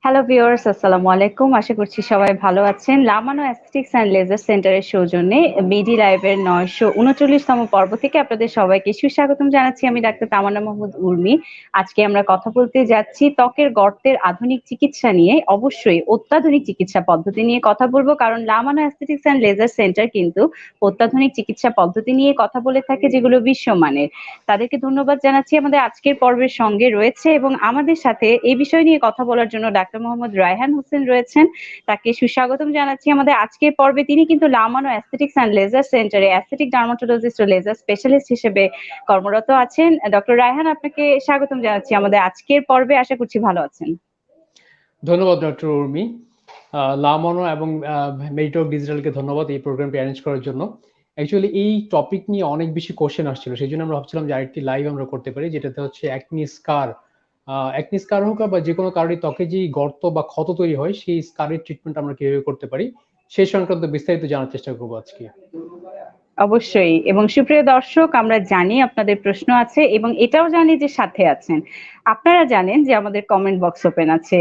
Hello viewers, আসসালামু আলাইকুম। আশা করছি সবাই ভালো আছেন। লামানো অ্যাস্থেটিক্স অ্যান্ড লেজার সেন্টারের সৌজন্যে বিডি লাইভের 939তম পর্ব থেকে আপনাদের সবাইকে সুস্বাগতম জানাচ্ছি। আমি ডাক্তার তামান্না মাহমুদ উর্মি। আজকে আমরা কথা বলতে যাচ্ছি ত্বকের গর্তের আধুনিক চিকিৎসা নিয়ে। অবশ্যই অত্যাধুনিক চিকিৎসা পদ্ধতি নিয়ে কথা বলবো, কারণ Lamano aesthetics and laser centre কিন্তু অত্যাধুনিক চিকিৎসা পদ্ধতি নিয়ে কথা বলে থাকে, যেগুলো বিশ্বমানের। তাদেরকে ধন্যবাদ জানাচ্ছি। আমাদের আজকের পর্বের সঙ্গে রয়েছে এবং আমাদের সাথে এই বিষয় নিয়ে কথা বলার জন্য ডাক্তার মোহাম্মদ রায়হান হোসেন রয়েছেন। তাকে সুস্বাগতম জানাচ্ছি আমাদের আজকের পর্বে। তিনি কিন্তু লামানো অ্যাস্থেটিক্স অ্যান্ড লেজার সেন্টারে অ্যাস্থেটিক ডার্মাটোলজিস্ট ও লেজার স্পেশালিস্ট হিসেবে কর্মরত আছেন। ডক্টর রায়হান, আপনাকে স্বাগতম জানাচ্ছি আমাদের আজকের পর্বে। আশা করছি ভালো আছেন। ধন্যবাদ ডক্টর উর্মি। লামানো এবং মেডিটক ডিজিটালকে ধন্যবাদ এই প্রোগ্রামটি অ্যারেঞ্জ করার জন্য। অ্যাকচুয়ালি এই টপিক নিয়ে অনেক বেশি কোশ্চেন আসছিল, সেই জন্য আমরা ভাবছিলাম যে আরেকটি লাইভ আমরা করতে পারি, যেটাতে হচ্ছে অ্যাকনি স্কার হোক বা যে কোনো কারণে ত্বকে যে গর্ত বা ক্ষত তৈরি হয়, সেই স্কারের ট্রিটমেন্ট আমরা কিভাবে করতে পারি সেই সংক্রান্ত বিস্তারিত জানার চেষ্টা করবো আজকে। অবশ্যই। এবং সুপ্রিয় দর্শক, আমরা জানি আপনাদের প্রশ্ন আছে এবং এটাও জানি যে সাথে আছেন। আপনারা জানেন যে আমাদের কমেন্ট বক্স ওপেন আছে।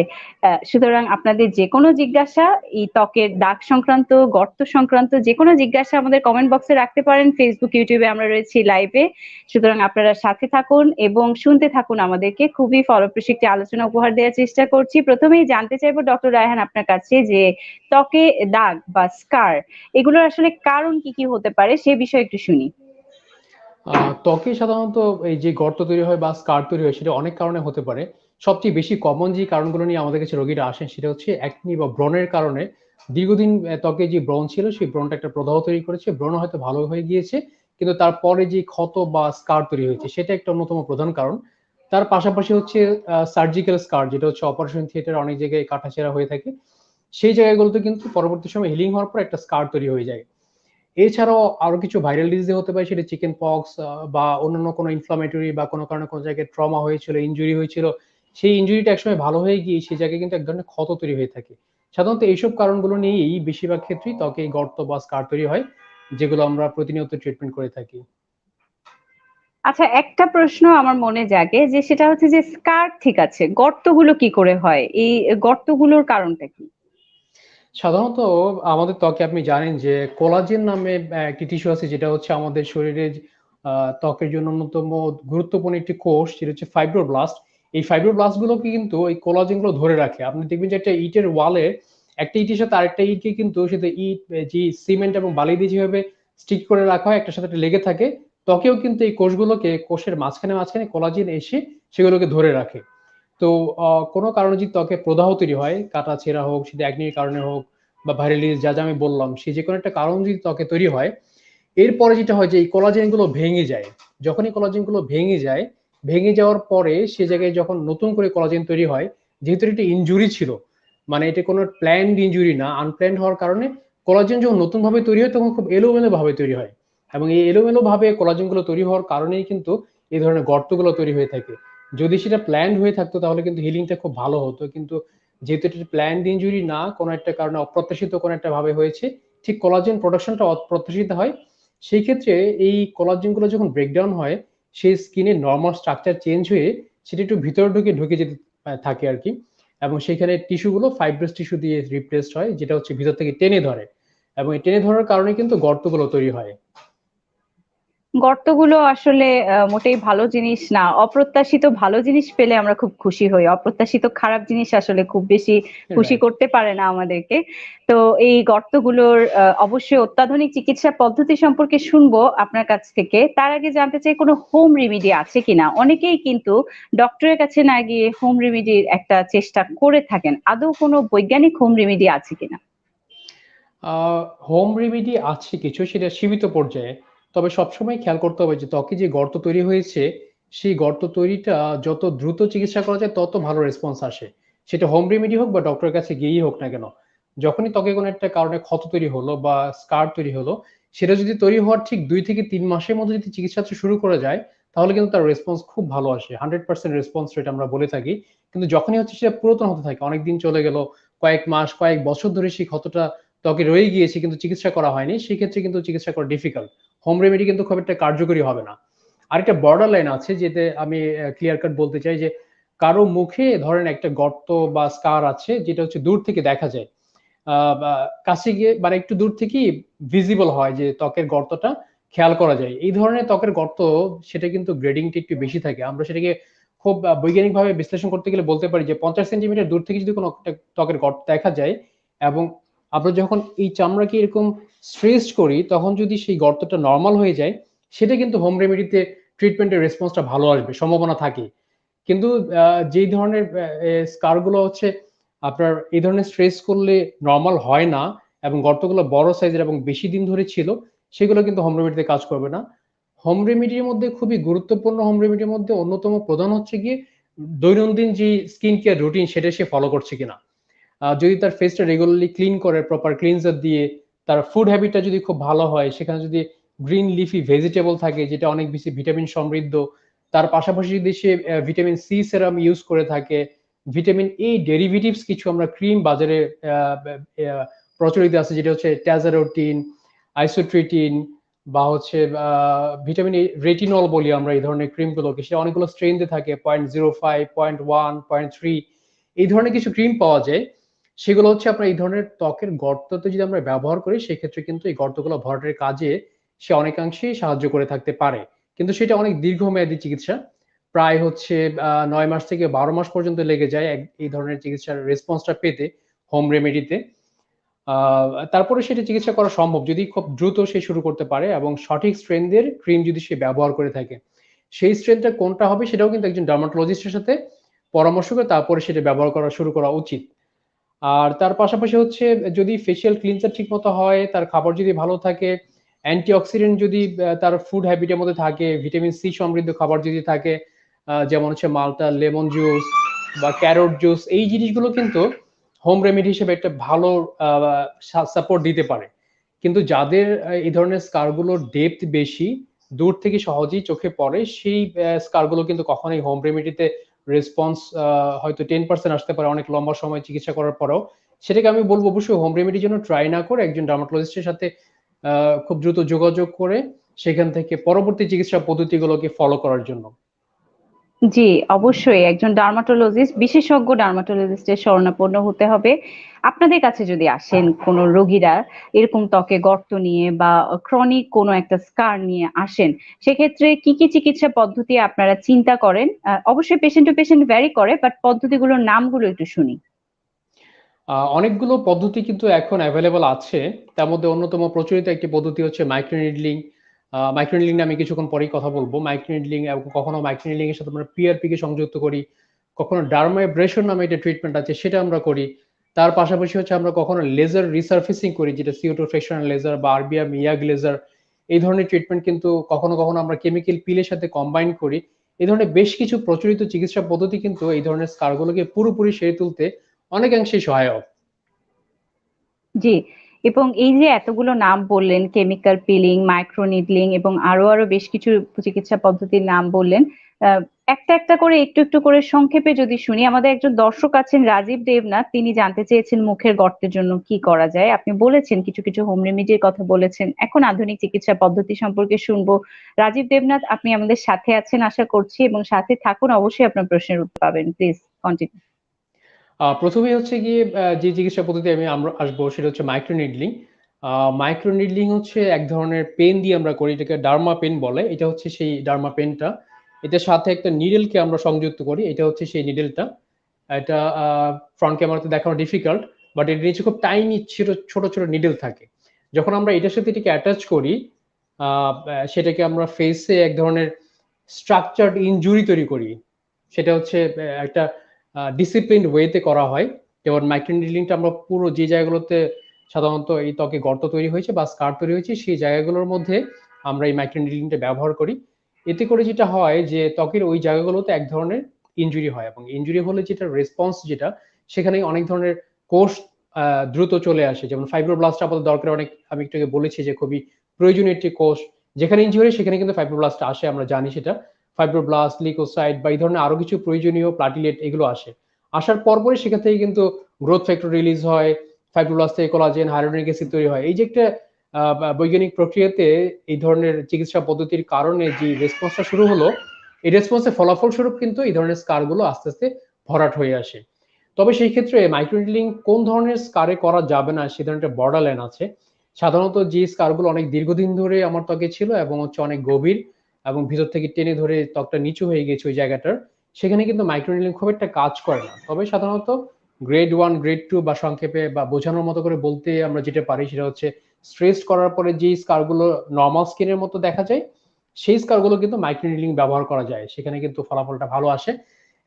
সুতরাং আপনাদের যে কোনো জিজ্ঞাসা, এই ত্বকের দাগ সংক্রান্ত, গর্ত সংক্রান্ত যে কোনো জিজ্ঞাসা আমাদের কমেন্ট বক্সে রাখতে পারেন। ফেসবুক, ইউটিউবে আমরা রয়েছি লাইভে। সুতরাং আপনারা সাথে থাকুন এবং শুনতে থাকুন আমাদেরকে। খুবই ফলপ্রসূ একটি আলোচনা উপহার দেওয়ার চেষ্টা করছি। প্রথমেই জানতে চাইবো ডক্টর রায়হান আপনার কাছে যে ত্বকে দাগ বা স্কার, এগুলোর আসলে কারণ কি কি হতে পারে সে বিষয়ে একটু শুনি। ত্বকে সাধারণত এই যে গর্ত তৈরি হয় বা স্কার তৈরি হয়, সেটা অনেক কারণে হতে পারে। সবচেয়ে বেশি কমন যে কারণগুলো নিয়ে আমাদের কাছে রোগীরা আসেন, সেটা হচ্ছে অ্যাকনি বা ব্রণের কারণে। দীর্ঘদিন ত্বকে যে ব্রণ ছিল, সেই ব্রণটা একটা প্রদাহ তৈরি করেছে, ব্রণ হয়তো ভালো হয়ে গিয়েছে, কিন্তু তারপরে যে ক্ষত বা স্কার তৈরি হয়েছে, সেটা একটা অন্যতম প্রধান কারণ। তার পাশাপাশি হচ্ছে সার্জিক্যাল স্কার, যেটা হচ্ছে অপারেশন থিয়েটারে অনেক জায়গায় কাটাছেঁড়া হয়ে থাকে, সেই জায়গাগুলোতে কিন্তু পরবর্তী সময় হিলিং হওয়ার পর একটা স্কার তৈরি হয়ে যায়। এছাড়াও আরো কিছু ভাইরাল ডিজিজ হতে পারে, সেটা চিকেন পক্স বা অন্যান্য কোনো ইনফ্লামেটরি বা কোনো কারণে কোনো জায়গায় ট্রমা হয়েছিল, ইনজুরি হয়েছিল, সেই ইনজুরিটা একসময় ভালো হয়ে গিয়ে সেই জায়গায় কিন্তু এক ধরনের ক্ষত তৈরি হয়ে থাকে। সাধারণত এইসব কারণগুলো নিয়েই বেশিরভাগ ক্ষেত্রেই ত্বকে গর্ত বা স্কার তৈরি হয়, যেগুলো আমরা প্রতিনিয়ত ট্রিটমেন্ট করে থাকি। আচ্ছা, একটা প্রশ্ন আমার মনে জাগে, যে সেটা হচ্ছে যে স্কার ঠিক আছে, গর্তগুলো কি করে হয়? এই গর্তগুলোর কারণটা কি? সাধারণত আমাদের ত্বকে আপনি জানেন যে কোলাজেন নামে একটি টিস্যু আছে, যেটা হচ্ছে আমাদের শরীরের ত্বকের জন্য অন্যতম গুরুত্বপূর্ণ একটি কোষ, যেটা হচ্ছে ফাইব্রোব্লাস্ট। এই ফাইব্রোব্লাস্ট গুলোকে কিন্তু এই কোলাজেন গুলো ধরে রাখে। আপনি দেখবেন যে একটা ইটের ওয়ালে একটা ইটের সাথে আরেকটা ইটকে কিন্তু সেটা ইট যে সিমেন্ট এবং বালি দিয়ে যেভাবে স্টিক করে রাখা হয়, একটার সাথে একটা লেগে থাকে, ত্বকেও কিন্তু এই কোষগুলোকে, কোষের মাঝখানে মাঝখানে কোলাজেন এসে সেগুলোকে ধরে রাখে। তো কোনো কারণে যদি ত্বকে প্রদাহ তৈরি হয়, কাটা ছেঁড়া হোক, সেটা অ্যাকনির কারণে হোক বা ভাইরাল যা যা আমি বললাম, সে যে কোনো একটা কারণ যদি ত্বকে তৈরি হয়, এরপরে যেটা হয় যে এই কোলাজেন গুলো ভেঙে যায়। যখনই কোলাজেন গুলো ভেঙে যায়, ভেঙে যাওয়ার পরে সে জায়গায় যখন নতুন করে কোলাজেন তৈরি হয়, যেহেতু এটা ইনজুরি ছিল, মানে এটা কোনো প্ল্যান্ড ইনজুরি না, আনপ্ল্যান্ড হওয়ার কারণে কোলাজেন যখন নতুন ভাবে তৈরি হয়, তখন খুব এলোমেলো ভাবে তৈরি হয়। এবং এই এলোমেলো ভাবে কোলাজেন গুলো তৈরি হওয়ার কারণেই কিন্তু এই ধরনের গর্তগুলো তৈরি হয়ে থাকে। যদি সেটা প্ল্যান্ড হয়ে থাকতো তাহলে কিন্তু হিলিংটা খুব ভালো হতো, কিন্তু যেহেতু এটা প্ল্যান্ড ইনজুরি না, কোনো একটা কারণে অপ্রত্যাশিত কোনো একটা ভাবে হয়েছে, ঠিক কোলাজেন প্রোডাকশনটা অপ্রত্যাশিত হয়। সেই ক্ষেত্রে এই কোলাজেন গুলো যখন ব্রেকডাউন হয়, সেই স্কিনের নর্মাল স্ট্রাকচার চেঞ্জ হয়ে সেটা একটু ভিতরে ঢুকে যেতে থাকে আর কি। এবং সেখানে টিস্যুগুলো ফাইব্রাস টিস্যু দিয়ে রিপ্লেসড হয়, যেটা হচ্ছে ভিতর থেকে টেনে ধরে, এবং এই টেনে ধরার কারণে কিন্তু গর্তগুলো তৈরি হয়। গর্তগুলো আসলে মোটেই ভালো জিনিস না। অপ্রত্যাশিত ভালো জিনিস পেলে আমরা খুব খুশি হই। অপ্রত্যাশিত খারাপ জিনিস আসলে খুব বেশি খুশি রাইট। করতে পারে না আমাদেরকে। তো এই গর্তগুলোর অবশ্যই অত্যাধুনিক চিকিৎসা পদ্ধতি সম্পর্কে শুনবো আপনার কাছ থেকে। তার আগে জানতে চাই, কোনো হোম রেমেডি আছে কিনা? অনেকেই কিন্তু ডক্টরের কাছে না গিয়ে হোম রেমেডির একটা চেষ্টা করে থাকেন। আদৌ কোনো বৈজ্ঞানিক হোম রেমেডি আছে কিনা? হোম রেমেডি আছে কিছু, সেটা সীমিত পর্যায়ে। তবে সবসময় খেয়াল করতে হবে যে ত্বকে যে গর্ত তৈরি হয়েছে, সেই গর্ত তৈরিটা যত দ্রুত চিকিৎসা করা যায় তত ভালো রেসপন্স আসে। সেটা হোম রেমেডি হোক বা ডক্টরের কাছে গিয়েই হোক না কেন, যখনই ত্বকে কোনো একটা কারণে ক্ষত তৈরি হলো বা স্কার তৈরি হলো, সেটা যদি তৈরি হওয়ার ঠিক 2 থেকে 3 মাসের মধ্যে যদি চিকিৎসাটা শুরু করা যায়, তাহলে কিন্তু তার রেসপন্স খুব ভালো আসে। 100% রেসপন্স রেট আমরা বলে থাকি। কিন্তু যখনই হচ্ছে সেটা পুরাতন হতে থাকে, অনেকদিন চলে গেল, কয়েক মাস কয়েক বছর ধরে সেই ক্ষতটা ত্বকে রয়ে গিয়েছে কিন্তু চিকিৎসা করা হয়নি, সেক্ষেত্রে কিন্তু চিকিৎসা করা ডিফিকাল্ট। হোম রেমেডি কিন্তু খুব একটা কার্যকরী হবে না। আরেকটা বর্ডার লাইন আছে, যেতে আমি ক্লিয়ার কাট বলতে চাই যে কারো মুখে ধরেন একটা গর্ত বা স্কার আছে যেটা হচ্ছে দূর থেকে দেখা যায়, বা কাছে গিয়ে মানে একটু দূর থেকেই ভিজিবল হয় যে ত্বকের গর্তটা খেয়াল করা যায়। এই ধরনের ত্বকের গর্ত সেটা কিন্তু গ্রেডিংটা একটু বেশি থাকে। আমরা সেটাকে খুব বৈজ্ঞানিকভাবে বিশ্লেষণ করতে গেলে বলতে পারি যে 50 সেন্টিমিটার দূর থেকে যদি কোনো একটা ত্বকের গর্ত দেখা যায় এবং আমরা যখন এই চামড়াকে এরকম স্ট্রেচ করি তখন যদি সেই গর্তটা নরমাল হয়ে যায়, সেটা কিন্তু হোম রেমেডিতে ট্রিটমেন্টের রেসপন্সটা ভালো আসবে, সম্ভাবনা থাকে। কিন্তু যেই ধরনের স্কার গুলো হচ্ছে আপনার এই ধরনের স্ট্রেস করলে নরমাল হয় না এবং গর্তগুলো বড় সাইজের এবং বেশি দিন ধরে ছিল, সেগুলো কিন্তু হোম রেমেডিতে কাজ করবে না। হোম রেমেডির মধ্যে খুবই গুরুত্বপূর্ণ হোম রেমেডির মধ্যে অন্যতম প্রধান হচ্ছে গিয়ে দৈনন্দিন যে স্কিন কেয়ার রুটিন সেটা সে ফলো করছে কিনা। যদি তার ফেসটা রেগুলারলি ক্লিন করে প্রপার ক্লিনজার দিয়ে, তার ফুড হ্যাবিটটা যদি খুব ভালো হয়, সেখানে যদি গ্রিন লিফি ভেজিটেবল থাকে যেটা অনেক বেশি ভিটামিন সমৃদ্ধ, তার পাশাপাশি যদি সে ভিটামিন সি সেরাম ইউজ করে থাকে, ভিটামিন এ ডেরিভেটিভস কিছু আমরা ক্রিম বাজারে প্রচলিত আছে যেটা হচ্ছে ট্যাজারোটিন, আইসোট্রিটিন বা হচ্ছে ভিটামিন এ রেটিনল বলি আমরা এই ধরনের ক্রিমগুলোকে, সেটা অনেকগুলো স্ট্রেনতে থাকে 0.05, 0.1, 0.3 এই ধরনের কিছু ক্রিম পাওয়া যায়। সেগুলো হচ্ছে আপনার এই ধরনের ত্বকের গর্ততে যদি আমরা ব্যবহার করি সেক্ষেত্রে কিন্তু এই গর্তগুলো ভরাটের কাজে সে অনেকাংশেই সাহায্য করে থাকতে পারে। কিন্তু সেটা অনেক দীর্ঘমেয়াদী চিকিৎসা, প্রায় হচ্ছে 9 মাস থেকে 12 মাস পর্যন্ত লেগে যায় এই ধরনের চিকিৎসার রেসপন্সটা পেতে হোম রেমেডিতে। তারপরে সেটা চিকিৎসা করা সম্ভব যদি খুব দ্রুত সে শুরু করতে পারে এবং সঠিক স্ট্রেনদের ক্রিম যদি সে ব্যবহার করে থাকে। সেই স্ট্রেনটা কোনটা হবে সেটাও কিন্তু একজন ডার্মাটোলজিস্টের সাথে পরামর্শ করে তারপরে সেটা ব্যবহার করা শুরু করা উচিত। আর তার পাশাপাশি হচ্ছে যদি ফেসিয়াল ক্লিনজার ঠিক মতো হয়, তার খাবার যদি ভালো থাকে, অ্যান্টিঅক্সিডেন্ট যদি তার ফুড হ্যাবিটের মধ্যে থাকে, ভিটামিন সি সমৃদ্ধ খাবার যদি থাকে, যেমন হচ্ছে মালটা লেমন জুস বা ক্যারট জুস, এই জিনিসগুলো কিন্তু হোম রেমেডি হিসেবে একটা ভালো সাপোর্ট দিতে পারে। কিন্তু যাদের এই ধরনের স্কারগুলোর ডেপথ বেশি, দূর থেকে সহজেই চোখে পড়ে, সেই স্কারগুলো কিন্তু কখনোই হোম রেমেডিতে রেসপন্স হয়তো 10% আসতে পারে অনেক লম্বা সময় চিকিৎসা করার পরেও। সেটাকে আমি বলবো অবশ্যই হোম রেমেডির জন্য ট্রাই না করে একজন ডার্মাটোলজিস্টের সাথে খুব দ্রুত যোগাযোগ করে সেখান থেকে পরবর্তী চিকিৎসা পদ্ধতিগুলোকে ফলো করার জন্য। জি, অবশ্যই একজন ডার্মাটোলজিস্ট, বিশেষজ্ঞ ডার্মাটোলজিস্টের শরণাপন্ন হতে হবে। আপনাদের কাছে যদি আসেন কোনো রোগীরা এরকম ত্বকে গর্ত নিয়ে বা ক্রনিক কোনো একটা স্কার নিয়ে আসেন, সেক্ষেত্রে কি কি চিকিৎসা পদ্ধতি আপনারা চিন্তা করেন? অবশ্যই পেশেন্ট টু পেশেন্ট ভ্যারি করে, বাট পদ্ধতিগুলোর নামগুলো একটু শুনি। অনেকগুলো পদ্ধতি কিন্তু এখন অ্যাভেলেবল আছে। তার মধ্যে অন্যতম প্রচলিত একটি পদ্ধতি হচ্ছে মাইক্রোনিডলিং। মাইক্রোনিডলিং নিয়ে আমি কিছুক্ষণ পরেই কথা বলবো। মাইক্রোনিডলিং এবং কখনো মাইক্রোনিডলিং এর সাথে আমরা পিআরপি কে সংযুক্ত করি। কখনো ডার্মাব্রেশন নামে একটা ট্রিটমেন্ট আছে সেটা আমরা করি। তার পাশাপাশি হচ্ছে আমরা কখনো লেজার রিসারফেসিং করি যেটা CO2 ফ্রেকশনাল লেজার বা আরবিএম ইয়াগ লেজার। এই ধরনের ট্রিটমেন্ট কিন্তু কখনো কখনো আমরা কেমিক্যাল পিলের সাথে কম্বাইন করি। এই ধরনের বেশ কিছু প্রচলিত চিকিৎসা পদ্ধতি কিন্তু এই ধরনের স্কারগুলোকে পুরোপুরি সেরে তুলতে অনেকাংশেই সহায়ক। জি, এবং এই যে এতগুলো নাম বললেন, কেমিক্যাল পিলিং, মাইক্রো নিডলিং এবং আরো আরো বেশ কিছু চিকিৎসা পদ্ধতির নাম বললেন। আহ, একটা একটা করে একটু একটু করে সংক্ষেপে যদি শুনি। আমাদের একজন দর্শক আছেন রাজীব দেবনাথ, তিনি জানতে চেয়েছেন মুখের গর্তের জন্য কি করা যায়। আপনি বলেছেন কিছু কিছু হোম রেমিডির কথা বলেছেন, এখন আধুনিক চিকিৎসা পদ্ধতি সম্পর্কে শুনবো। রাজীব দেবনাথ, আপনি আমাদের সাথে আছেন আশা করছি, এবং সাথে থাকুন, অবশ্যই আপনার প্রশ্নের উত্তর পাবেন। Please continue. প্রথমে হচ্ছে গিয়ে যে চিকিৎসা পদ্ধতি আমরা আসবো সেটা হচ্ছে মাইক্রো নিডলিং। মাইক্রো নিডলিং হচ্ছে এক ধরনের পেন দিয়ে আমরা করি, এটাকে ডার্মা পেন বলে। এটা হচ্ছে সেই ডার্মা পেনটা, এটার সাথে একটা নিডেলকে আমরা সংযুক্ত করি, এটা হচ্ছে সেই নিডেলটা। এটা ফ্রন্ট ক্যামেরাতে দেখানো ডিফিকাল্ট, বাট এর নিচে খুব টাইনি ছোট ছোট ছোট নিডেল থাকে। যখন আমরা এটার সাথে এটাকে অ্যাটাচ করি, সেটাকে আমরা ফেসে এক ধরনের স্ট্রাকচারড ইনজুরি তৈরি করি। সেটা হচ্ছে একটা ডিসিপ্লিনড ওয়েতে করা হয়। যেমন মাইক্রো নিডলিংটা আমরা পুরো যে জায়গাগুলোতে সাধারণত এই ত্বকে গর্ত তৈরি হয়েছে বা স্কার তৈরি হয়েছে সেই জায়গাগুলোর মধ্যে আমরা এই মাইক্রো নিডলিংটা ব্যবহার করি। এতে করে যেটা হয় যে ত্বকের ওই জায়গাগুলোতে এক ধরনের ইনজুরি হয় এবং ইনজুরি হলে যেটা রেসপন্স যেটা সেখানে অনেক ধরনের কোষ দ্রুত চলে আসে। যেমন ফাইব্রোব্লাস্ট আমাদের দরকার অনেক, আমি একটু আগে বলেছি যে খুবই প্রয়োজনীয় একটি কোষ। যেখানে ইনজুরি সেখানে কিন্তু ফাইব্রোব্লাস্ট আসে, আমরা জানি সেটা। ফাইব্রোব্লাস্ট, লিউকোসাইট বা এই ধরনের আরো কিছু প্রয়োজনীয় প্লাটিলেট এগুলো আসে। আসার পরপরই সেখান থেকে কিন্তু গ্রোথ ফ্যাক্টর রিলিজ হয়, ফাইব্রোব্লাস্ট থেকে কোলাজেন, হাইলোরিক অ্যাসিড তৈরি হয়। এই যে একটা বৈজ্ঞানিক প্রক্রিয়াতে এই ধরনের চিকিৎসা পদ্ধতির কারণে যে রেসপন্সটা শুরু হলো, এই রেসপন্সের ফলাফল স্বরূপ কিন্তু এই ধরনের স্কারগুলো আস্তে আস্তে ভরাট হয়ে আসে। তবে সেই ক্ষেত্রে মাইক্রোনিডলিং কোন ধরনের স্কারে করা যাবে না সে ধরনের একটা বর্ডার লাইন আছে। সাধারণত যে স্কারগুলো অনেক দীর্ঘদিন ধরে আমার ত্বকে ছিল এবং হচ্ছে অনেক গভীর এবং ভিতর থেকে টেনে ধরে ত্বকটা নিচু হয়ে গেছে ওই জায়গাটার, সেখানে কিন্তু মাইক্রোনিডলিং খুব একটা কাজ করে না। তবে সাধারণত গ্রেড 1, গ্রেড 2 বা সংক্ষেপে বা বোঝানোর মতো করে বলতে আমরা যেটা পারি সেটা হচ্ছে স্ট্রেস করার পরে যে স্কারগুলো নরমাল স্কিনের মতো দেখা যায়, সেই স্কারগুলো কিন্তু মাইক্রোনিডলিং ব্যবহার করা যায়। সেখানে কিন্তু ফলাফলটা ভালো আসে।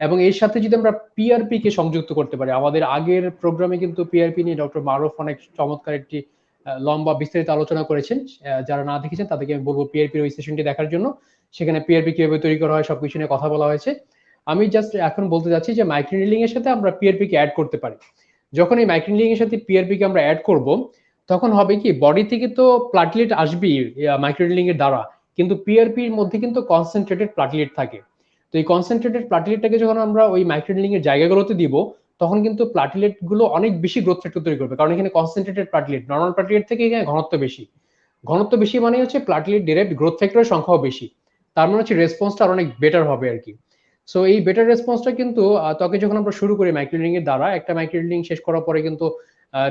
এবং এর সাথে যদি আমরা পিআরপি কে সংযুক্ত করতে পারি, আমাদের আগের প্রোগ্রামে কিন্তু পিআরপি নিয়ে ডক্টর মারুফ অনেক চমৎকার একটি লম্বা বিস্তারিত আলোচনা করেছেন। যারা না দেখেছেন তাদেরকে আমি বলবো পিআরপির ওই সেশনটি দেখার জন্য। সেখানে পিআরপি কিভাবে তৈরি করা হয় সবকিছু নিয়ে কথা বলা হয়েছে। আমি জাস্ট এখন বলতে যাচ্ছি যে মাইক্রোনিডলিং এর সাথে আমরা পিআরপি কে অ্যাড করতে পারি। যখন এই মাইক্রোনিডলিং এর সাথে পিআরপি কে আমরা অ্যাড করব, তখন হবে কি বডি থেকে তো প্লাটলেট আসবেই মাইক্রোনিডলিং এর দ্বারা, কিন্তু পিআরপির মধ্যে কিন্তু কনসেন্ট্রেটেড প্লাটলেট থাকে। তো এই কনসেন্ট্রেটেড প্লাটিলেটটাকে যখন আমরা ওই মাইক্রোনিডলিং এর জায়গাগুলোতে দিব, তখন কিন্তু প্লাটিলেট গুলো অনেক বেশি গ্রোথ ফ্যাক্টর তৈরি করবে, কারণ এখানে কনসেন্ট্রেটেড প্লাটিলেট, নরমাল প্লাটিলেট থেকে এখানে ঘনত্ব বেশি। ঘনত্ব বেশি মানে হচ্ছে প্লাটিলেট ডিরাইভড গ্রোথ ফ্যাক্টরের সংখ্যাও বেশি। তার মানে হচ্ছে রেসপন্সটা অনেক বেটার হবে আর কি। সো এই বেটার রেসপন্সটা কিন্তু ত্বকে যখন আমরা শুরু করি মাইক্রোনিডলিং এর দ্বারা, একটা মাইক্রোনিডলিং শেষ করার পরে কিন্তু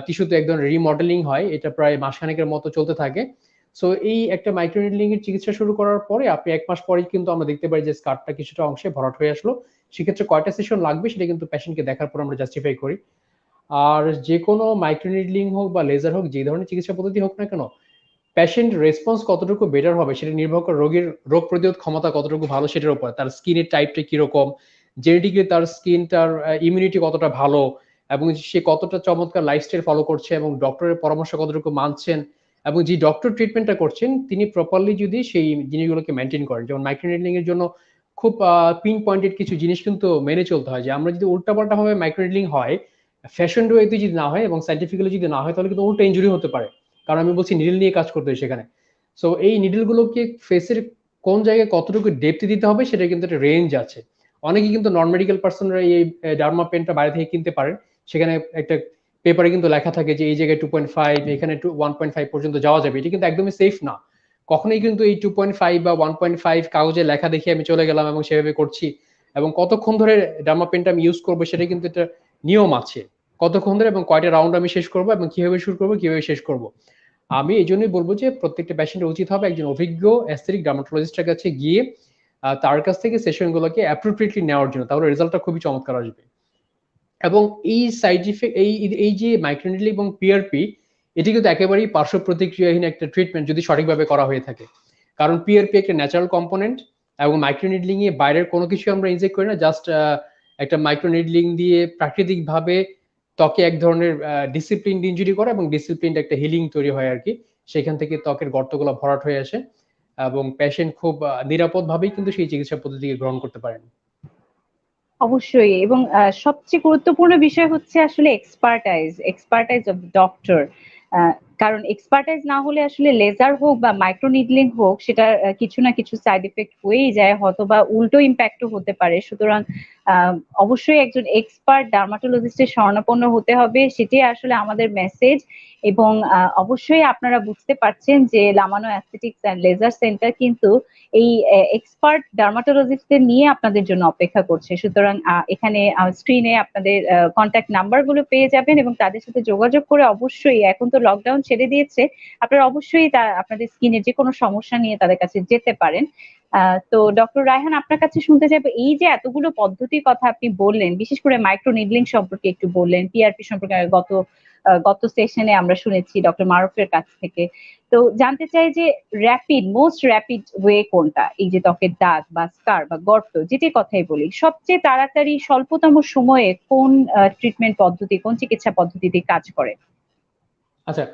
টিস্যুতে একদম রিমডেলিং হয়, এটা প্রায় মাসখানেকের মতো চলতে থাকে। সো এই একটা মাইক্রোনিডলিং এর চিকিৎসা শুরু করার পরে আপনি 1 মাস পরেই কিন্তু আমরা দেখতে পাই যে স্কারটা কিছুটা অংশে ভরাট হয়ে আসলো। সেক্ষেত্রে কয়টা সেশন লাগবে সেটা কিন্তু পেশেন্টকে দেখার পর আমরা জাস্টিফাই করি। আর যে কোনো মাইক্রোনিডলিং হোক বা লেজার হোক, যে ধরনের চিকিৎসা পদ্ধতি হোক না কেন, পেশেন্ট রেসপন্স কতটুকু বেটার হবে সেটা নির্ভর করে রোগীর রোগ প্রতিরোধ ক্ষমতা কতটুকু ভালো সেটার উপর, তার স্কিনের টাইপটা কিরকম, জেনেটিক্যালি তার স্কিনটার ইমিউনিটি কতটা ভালো, এবং সে কতটা চমৎকার লাইফস্টাইল ফলো করছে এবং ডক্টরের পরামর্শ কতটুকু মানছেন, এবং যে ডক্টর ট্রিটমেন্টটা করছেন তিনি প্রপারলি যদি সেই জিনিসগুলোকে মেনটেন করেন। যেমন মাইক্রোনিডলিং এর জন্য খুব পিন পয়েন্টেড কিছু জিনিস কিন্তু মেনে চলতে হয়। যে আমরা যদি উল্টাপাল্টা ভাবে মাইক্রোনিডলিং হয়, ফ্যাশন ওয়েতে যদি না হয় এবং সাইন্টিফিক্যালি যদি না হয়, তাহলে কিন্তু উল্টা ইনজুরি হতে পারে। কারণ আমি বলছি নিডল নিয়ে কাজ করতে হয় সেখানে। সো এই নিডল গুলোকে ফেসের কোন জায়গায় কতটুকু ডেপথ দিতে হবে সেটা কিন্তু একটা রেঞ্জ আছে। অনেকে কিন্তু নন মেডিকেল পার্সনরা এই ডার্মা পেনটা বাইরে থেকে কিনতে পারেন। সেখানে একটা পেপারে কিন্তু লেখা থাকে যে এই জায়গায় 2.5, এখানে 1.5 পর্যন্ত যাওয়া যাবে। এটা কিন্তু একদমই সেফ না। কখনোই কিন্তু এই 2.5 বা 1.5 কাগজে লেখা দেখে আমি চলে গেলাম এবং সেভাবে করছি, এবং কতক্ষণ ধরে ডার্মা পেনটা আমি ইউজ করবো সেটা কিন্তু একটা নিয়ম আছে। কতক্ষণ ধরে এবং কয়টা রাউন্ড আমি শেষ করবো এবং কিভাবে শুরু করবো কিভাবে শেষ করবো। আমি এই জন্যই বলবো যে প্রত্যেকটা পেশেন্টের উচিত হবে একজন অভিজ্ঞ অ্যাস্থেটিক ডার্মাটোলজিস্টের কাছে গিয়ে তার কাছ থেকে সেশনগুলোকে অ্যাপ্রোপ্রিয়েটলি নেওয়ার জন্য, তাহলে রেজাল্টটা খুবই চমৎকার আসবে। এবং এই সাইড ইফেক্ট এই যে মাইক্রোনিডলিং এবং পিআরপি, এটি কিন্তু একেবারেই পার্শ্ব প্রতিক্রিয়াহীন একটা ট্রিটমেন্ট যদি সঠিকভাবে করা হয়ে থাকে। কারণ পিআরপি একটা ন্যাচারাল কম্পোনেন্ট এবং মাইক্রোনিডলিং এ বাইরের কোনো কিছু আমরা ইনজেক্ট করি না, জাস্ট একটা মাইক্রোনিডলিং দিয়ে প্রাকৃতিকভাবে ত্বকে এক ধরনের ডিসিপ্লিন ইনজুরি করা এবং ডিসিপ্লিন একটা হিলিং তৈরি হয় আর কি। সেখান থেকে ত্বকের গর্তগুলো ভরাট হয়ে আসে এবং পেশেন্ট খুব নিরাপদ ভাবেই কিন্তু সেই চিকিৎসা পদ্ধতিকে গ্রহণ করতে পারেন। অবশ্যই, এবং সবচেয়ে গুরুত্বপূর্ণ বিষয় হচ্ছে আসলে এক্সপার্টাইজ অফ ডক্টর। কারণ এক্সপার্টাইজ না হলে আসলে লেজার হোক বা মাইক্রোনিডলিং হোক, সেটা কিছু না কিছু সাইড ইফেক্ট হয়েই যায়, হয়তো বা উল্টো ইম্প্যাক্টও হতে পারে। সুতরাং আহ, অবশ্যই একজন এক্সপার্ট ডার্মাটোলজিস্টের শরণাপন্ন হতে হবে, সেটাই আসলে আমাদের মেসেজ। এবং অবশ্যই আপনারা বুঝতে পারছেন যে Lamano aesthetics and laser centre কিন্তু এই এক্সপার্ট ডার্মাটোলজিস্টদের নিয়ে আপনাদের জন্য অপেক্ষা করছে। সুতরাং এখানে স্ক্রিনে আপনাদের কন্ট্যাক্ট নাম্বার গুলো পেয়ে যাবেন এবং তাদের সাথে যোগাযোগ করে অবশ্যই, এখন তো লকডাউন ছেড়ে দিয়েছে, আপনারা অবশ্যই আপনাদের স্কিনের যে কোনো সমস্যা নিয়ে তাদের কাছে যেতে পারেন। তো ডক্টর রায়হান, আপনার কাছে শুনতে চাইবো, এই যে এতগুলো পদ্ধতির কথা আপনি বললেন, বিশেষ করে মাইক্রো নিডলিং সম্পর্কে একটু বললেন, পিআরপি সম্পর্কে গত সেশনে আমরা শুনেছি ডক্টর মারুফের কাছ থেকে। তো জানতে চাই যে মোস্ট র্যাপিড ওয়ে কোনটা, এই যে ত্বকের দাগ বা স্কার বা গর্ত যেটি কথাই বলি, সবচেয়ে তাড়াতাড়ি স্বল্পতম সময়ে কোন ট্রিটমেন্ট পদ্ধতি, কোন চিকিৎসা পদ্ধতিতে কাজ করে? আচ্ছা,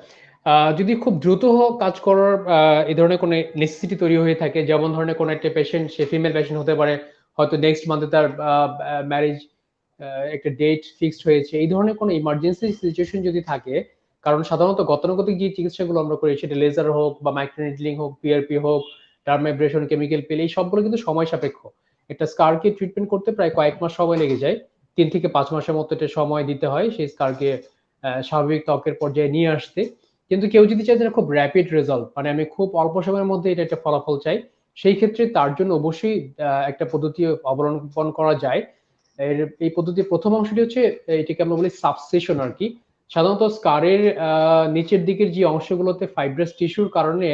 যদি খুব দ্রুত কাজ করার এই ধরনের কোনো নেসেসিটি তৈরি হয়ে থাকে, যেমন ধরনের কোনো একটা পেশেন্ট, সে ফিমেল পেশেন্ট হতে পারে, হয়তো নেক্সট মান্থে তার ম্যারেজ একটা ডেট ফিক্সড হয়েছে, এই ধরনের কোনো ইমার্জেন্সি সিচুয়েশন যদি থাকে, কারণ সাধারণত গতানুগতিক যে চিকিৎসাগুলো আমরা করি, সেটা লেজার হোক বা মাইক্রোনিডলিং হোক, পিআরপি হোক, ডার্মাব্রেশন, কেমিক্যাল পিল, এই সবগুলো কিন্তু সময় সাপেক্ষ। একটা স্কারকে ট্রিটমেন্ট করতে প্রায় কয়েক মাস সময় লেগে যায়। 3 থেকে 5 মাসের মতো একটা সময় দিতে হয় সেই স্কারকে স্বাভাবিক ত্বকের পর্যায়ে নিয়ে আসতে। কিন্তু কেউ যদি চায় যে খুব র‍্যাপিড রেজাল্ট, মানে আমি খুব অল্প সময়ের মধ্যে এটা একটা ফলাফল চাই, সেই ক্ষেত্রে তার জন্য অবশ্যই একটা পদ্ধতি অবলম্বন করা যায়। এই পদ্ধতির প্রথম অংশটি হচ্ছে, এটাকে আমরা বলি সাবসেশন আর কি। সাধারণত স্কারের নিচের দিকের যে অংশগুলোতে ফাইব্রাস টিস্যুর কারণে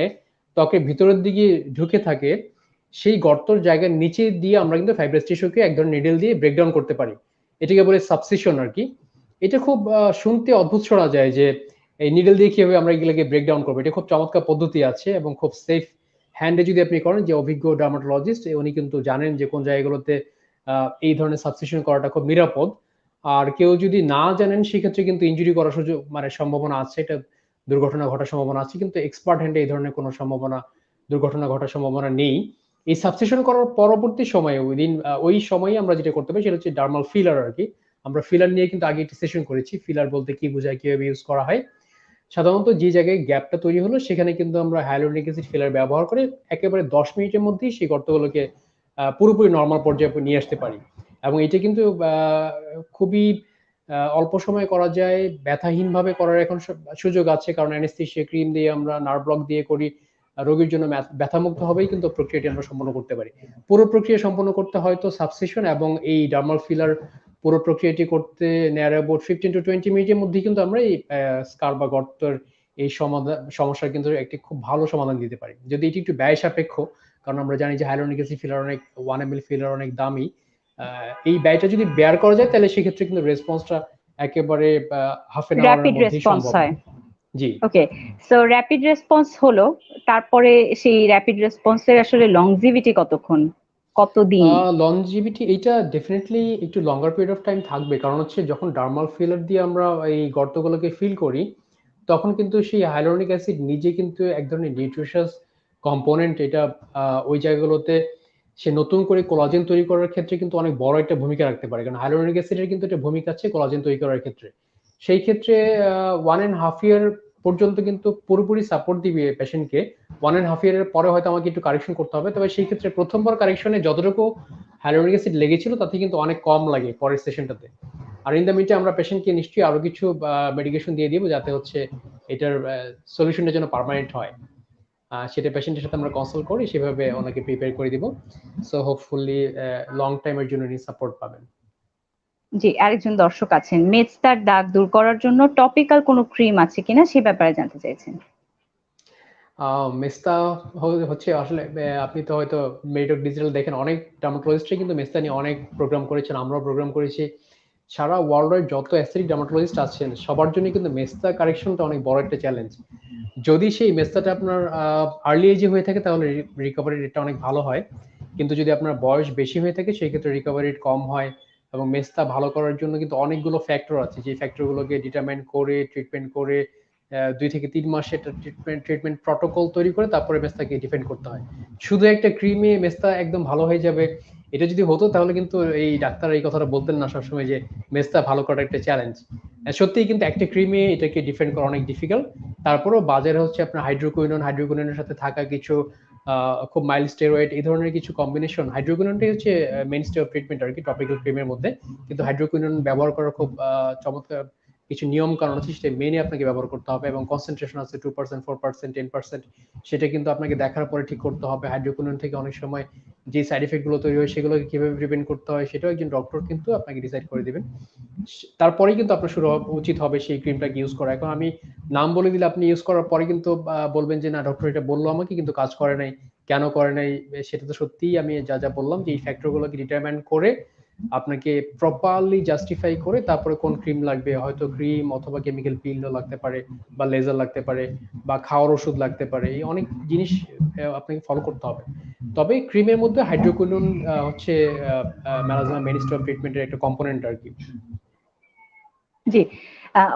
ত্বকের ভিতরের দিকে ঢুকে থাকে, সেই গর্তর জায়গার নিচে দিয়ে আমরা কিন্তু ফাইব্রাস টিস্যুকে এক ধরনের নিডল দিয়ে ব্রেকডাউন করতে পারি। এটাকে বলে সাবসেশন আর কি। এটা খুব শুনতে অদ্ভুত শোনা যায় যে এই নিডল দিয়ে কিভাবে আমরা এগুলোকে ব্রেকডাউন করবো। এটা খুব চমৎকার পদ্ধতি আছে এবং খুব সেফ হ্যান্ডে যদি আপনি করেন, যে অভিজ্ঞ ডার্মাটোলজিস্ট উনি কিন্তু জানেন যে কোন জায়গাগুলোতে এই ধরনের সাবসেশন করাটা খুব নিরাপদ। আর কেউ যদি না জানেন সেক্ষেত্রে কিন্তু ইনজুরি করার সুযোগ মানে সম্ভাবনা আছে, এটা দুর্ঘটনা ঘটার সম্ভাবনা আছে, কিন্তু এক্সপার্ট হ্যান্ডে এই ধরনের কোনো সম্ভাবনা দুর্ঘটনা ঘটার সম্ভাবনা নেই। এই সাবসেশন করার পরবর্তী সময়ে ওই সময়ে আমরা যেটা করতে পারি সেটা হচ্ছে ডার্মাল ফিলার আর কি। আমরা ফিলার নিয়ে কিন্তু আগে একটা সেশন করেছি, ফিলার বলতে কি বোঝায়, কিভাবে ইউজ করা হয়। সাধারণত যে জায়গায় গ্যাপটা তৈরি হলো সেখানে কিন্তু আমরা হাইলোনিক অ্যাসিড ফিলার ব্যবহার করে একেবারে 10 মিনিটের মধ্যেই সেই গর্তগুলোকে পুরোপুরি নর্মাল পর্যায়ে নিয়ে আসতে পারি। এবং এটা কিন্তু খুবই অল্প সময়ে করা যায়, ব্যথাহীন ভাবে করার এখন সুযোগ আছে, কারণ অ্যানেস্থেসিয়া ক্রিম দিয়ে আমরা নার্ভ ব্লক দিয়ে করি। রোগীর জন্য ব্যথামুক্ত হবেই কিন্তু প্রক্রিয়াটি আমরা সম্পন্ন করতে পারি। পুরো প্রক্রিয়া সম্পন্ন করতে হয়তো সাবসেশন এবং এই ডার্মাল ফিলার পুরো প্রক্রিয়াটি করতে নেয়ার অ্যাবাউট 15 to 20 মিনিটের মধ্যেই কিন্তু আমরা এই স্কার বা গর্তের এই সমস্যার কিন্তু একটি খুব ভালো সমাধান দিতে পারি। যদি এটি একটু ব্যয় সাপেক্ষ, কারণ আমরা জানি যে হাইলোনিক অ্যাসিড ফিলার অনেক 1 ml ফিলার অনেক দামি। এই ব্যয়টা যদি বেয়ার করা যায় তাহলে সেক্ষেত্রে কিন্তু রেসপন্সটা একেবারে হাফ এন আওয়ারের র‍্যাপিড মধ্যেই রেসপন্স সম্ভব। হয়। জি। ওকে, সো র‍্যাপিড রেসপন্স হলো, তারপরে সেই র‍্যাপিড রেসপন্সের আসলে লংজিভিটি কতক্ষণ, কতদিন? লংজিভিটি এটা ডেফিনেটলি একটু লঙ্গার পিরিয়ড অফ টাইম থাকবে, কারণ হচ্ছে যখন ডার্মাল ফিলার দিয়ে আমরা এই গর্তগুলোকে ফিল করি তখন কিন্তু সেই হাইলোনিক অ্যাসিড নিজে কিন্তু এক ধরনের নিউট্রিশাস কম্পোনেন্ট। এটা ওই জায়গাগুলোতে সে নতুন করে কোলাজেন তৈরি করার ক্ষেত্রে কিন্তু অনেক বড় একটা ভূমিকা রাখতে পারে, কারণ হাইলোনিক অ্যাসিডের কিন্তু একটা ভূমিকা আছে কোলাজেন তৈরি করার ক্ষেত্রে। সেই ক্ষেত্রে 1.5 ইয়ার পর্যন্ত কিন্তু পুরোপুরি সাপোর্ট দিবে পেশেন্টকে। 1.5 ইয়ারের পরে হয়তো আমাকে একটু কারেকশন করতে হবে, তবে সেই ক্ষেত্রে প্রথমবার কারেকশনে যতটুকু হাইলোনিক অ্যাসিড লেগেছিল তাতে কিন্তু অনেক কম লাগে পরের সেশনটাতে। আর ইন দ্য মিনটে আমরা পেশেন্টকে নিশ্চয়ই আরো কিছু মেডিকেশন দিয়ে দিব যাতে হচ্ছে এটার সলিউশনটা যেন পার্মানেন্ট হয়। সেটা পেশেন্টের সাথে আমরা কনসাল্ট করি, সেভাবে ওনাকে প্রিপেয়ার করে দিব। সো হোপফুলি লং টাইমের জন্য উনি সাপোর্ট পাবেন। জি, আরেকজন দর্শক আছেন, মেস্তার দাগ দূর করার জন্য টপিক্যাল কোনো ক্রিম আছে কিনা সে ব্যাপারে জানতে চাইছেন। মেস্তা হচ্ছে আসলে আপনি তো হয়তো মেডক ডিজিটাল দেখেন, অনেক ডার্মাটোলজিস্টই কিন্তু মেস্তা নিয়ে অনেক প্রোগ্রাম করেছেন, আমরাও প্রোগ্রাম করেছি। সারা ওয়ার্ল্ড ওয়াইড যত অ্যাস্থেটিক ডার্মাটোলজিস্ট আছেন সবার জন্য কিন্তু মেস্তা কারেকশনটা অনেক বড় একটা চ্যালেঞ্জ। যদি সেই মেস্তাটা আপনার আর্লি এজে হয়ে থাকে তাহলে রিকভারি রেটটা অনেক ভালো হয়, কিন্তু যদি আপনার বয়স বেশি হয়ে থাকে সেই ক্ষেত্রে রিকভারি রেট কম হয়। এবং মেস্তা ভালো করার জন্য কিন্তু অনেকগুলো ফ্যাক্টর আছে, যে ফ্যাক্টরগুলোকে ডিটারমাইন করে ট্রিটমেন্ট করে 2 থেকে 3 মাসে একটা ট্রিটমেন্ট প্রটোকল তৈরি করে তারপরে মেস্তাকে ডিফেন্ড করতে হয়। শুধু একটা ক্রিমে মেস্তা একদম ভালো হয়ে যাবে, এটা যদি হতো তাহলে কিন্তু এই ডাক্তার এই কথাটা বলতেন না সবসময় যে মেস্তা ভালো করাটা একটা চ্যালেঞ্জ। সত্যিই কিন্তু একটা ক্রিমে এটাকে ডিফেন্ড করা অনেক ডিফিকাল্ট। তারপরেও বাজারে হচ্ছে আপনার হাইড্রোকুইনোনের সাথে থাকা কিছু খুব মাইল্ড স্টেরয়েড এই ধরনের কিছু কম্বিনেশন। হাইড্রোকুইনোনটাই হচ্ছে মেইনস্টে অফ ট্রিটমেন্ট আর কি টপিক্যাল ক্রিমের মধ্যে, কিন্তু হাইড্রোকুইনোন ব্যবহার করার খুব চমৎকার কিছু নিয়ম কারণ আছে, সেটা মেনে আপনাকে ব্যবহার করতে হবে এবং কনসেন্ট্রেশন আছে 2%, 4%, 10%, সেটা কিন্তু আপনাকে দেখার পরে ঠিক করতে হবে। হাইড্রোকুইনোন থেকে অনেক সময় যে সাইড এফেক্ট গুলো তৈরি হয় সেগুলোকে কিভাবে প্রিভেন্ট করতে হয় সেটাও একজন ডক্টর কিন্তু আপনাকে ডিসাইড করে দিবেন। তারপরেই কিন্তু আপনার শুরু উচিত হবে সেই ক্রিমটাকে ইউজ করা। এখন আমি নাম বলে দিলে আপনি ইউজ করার পরে কিন্তু বলবেন যে না ডক্টর এটা বললো আমাকে কিন্তু কাজ করে নাই, কেন করে নাই? সেটা তো সত্যিই আমি যা যা বললাম যে এই ফ্যাক্টরগুলোকে ডিটারমাইন করে আপনাকে প্রপারলি জাস্টিফাই করে তারপরে কোন ক্রিম লাগবে, হয়তো ক্রিম অথবা কেমিক্যাল পিলও লাগতে পারে বা লেজার লাগতে পারে বা খাওয়ার ওষুধ লাগতে পারে, এই অনেক জিনিস আপনাকে ফলো করতে হবে। তবে ক্রিমের মধ্যে হাইড্রোকুইনোন হচ্ছে মেলাজমা মেইনস্টে অফ ট্রিটমেন্টের একটা কম্পোনেন্ট আর কি। জি,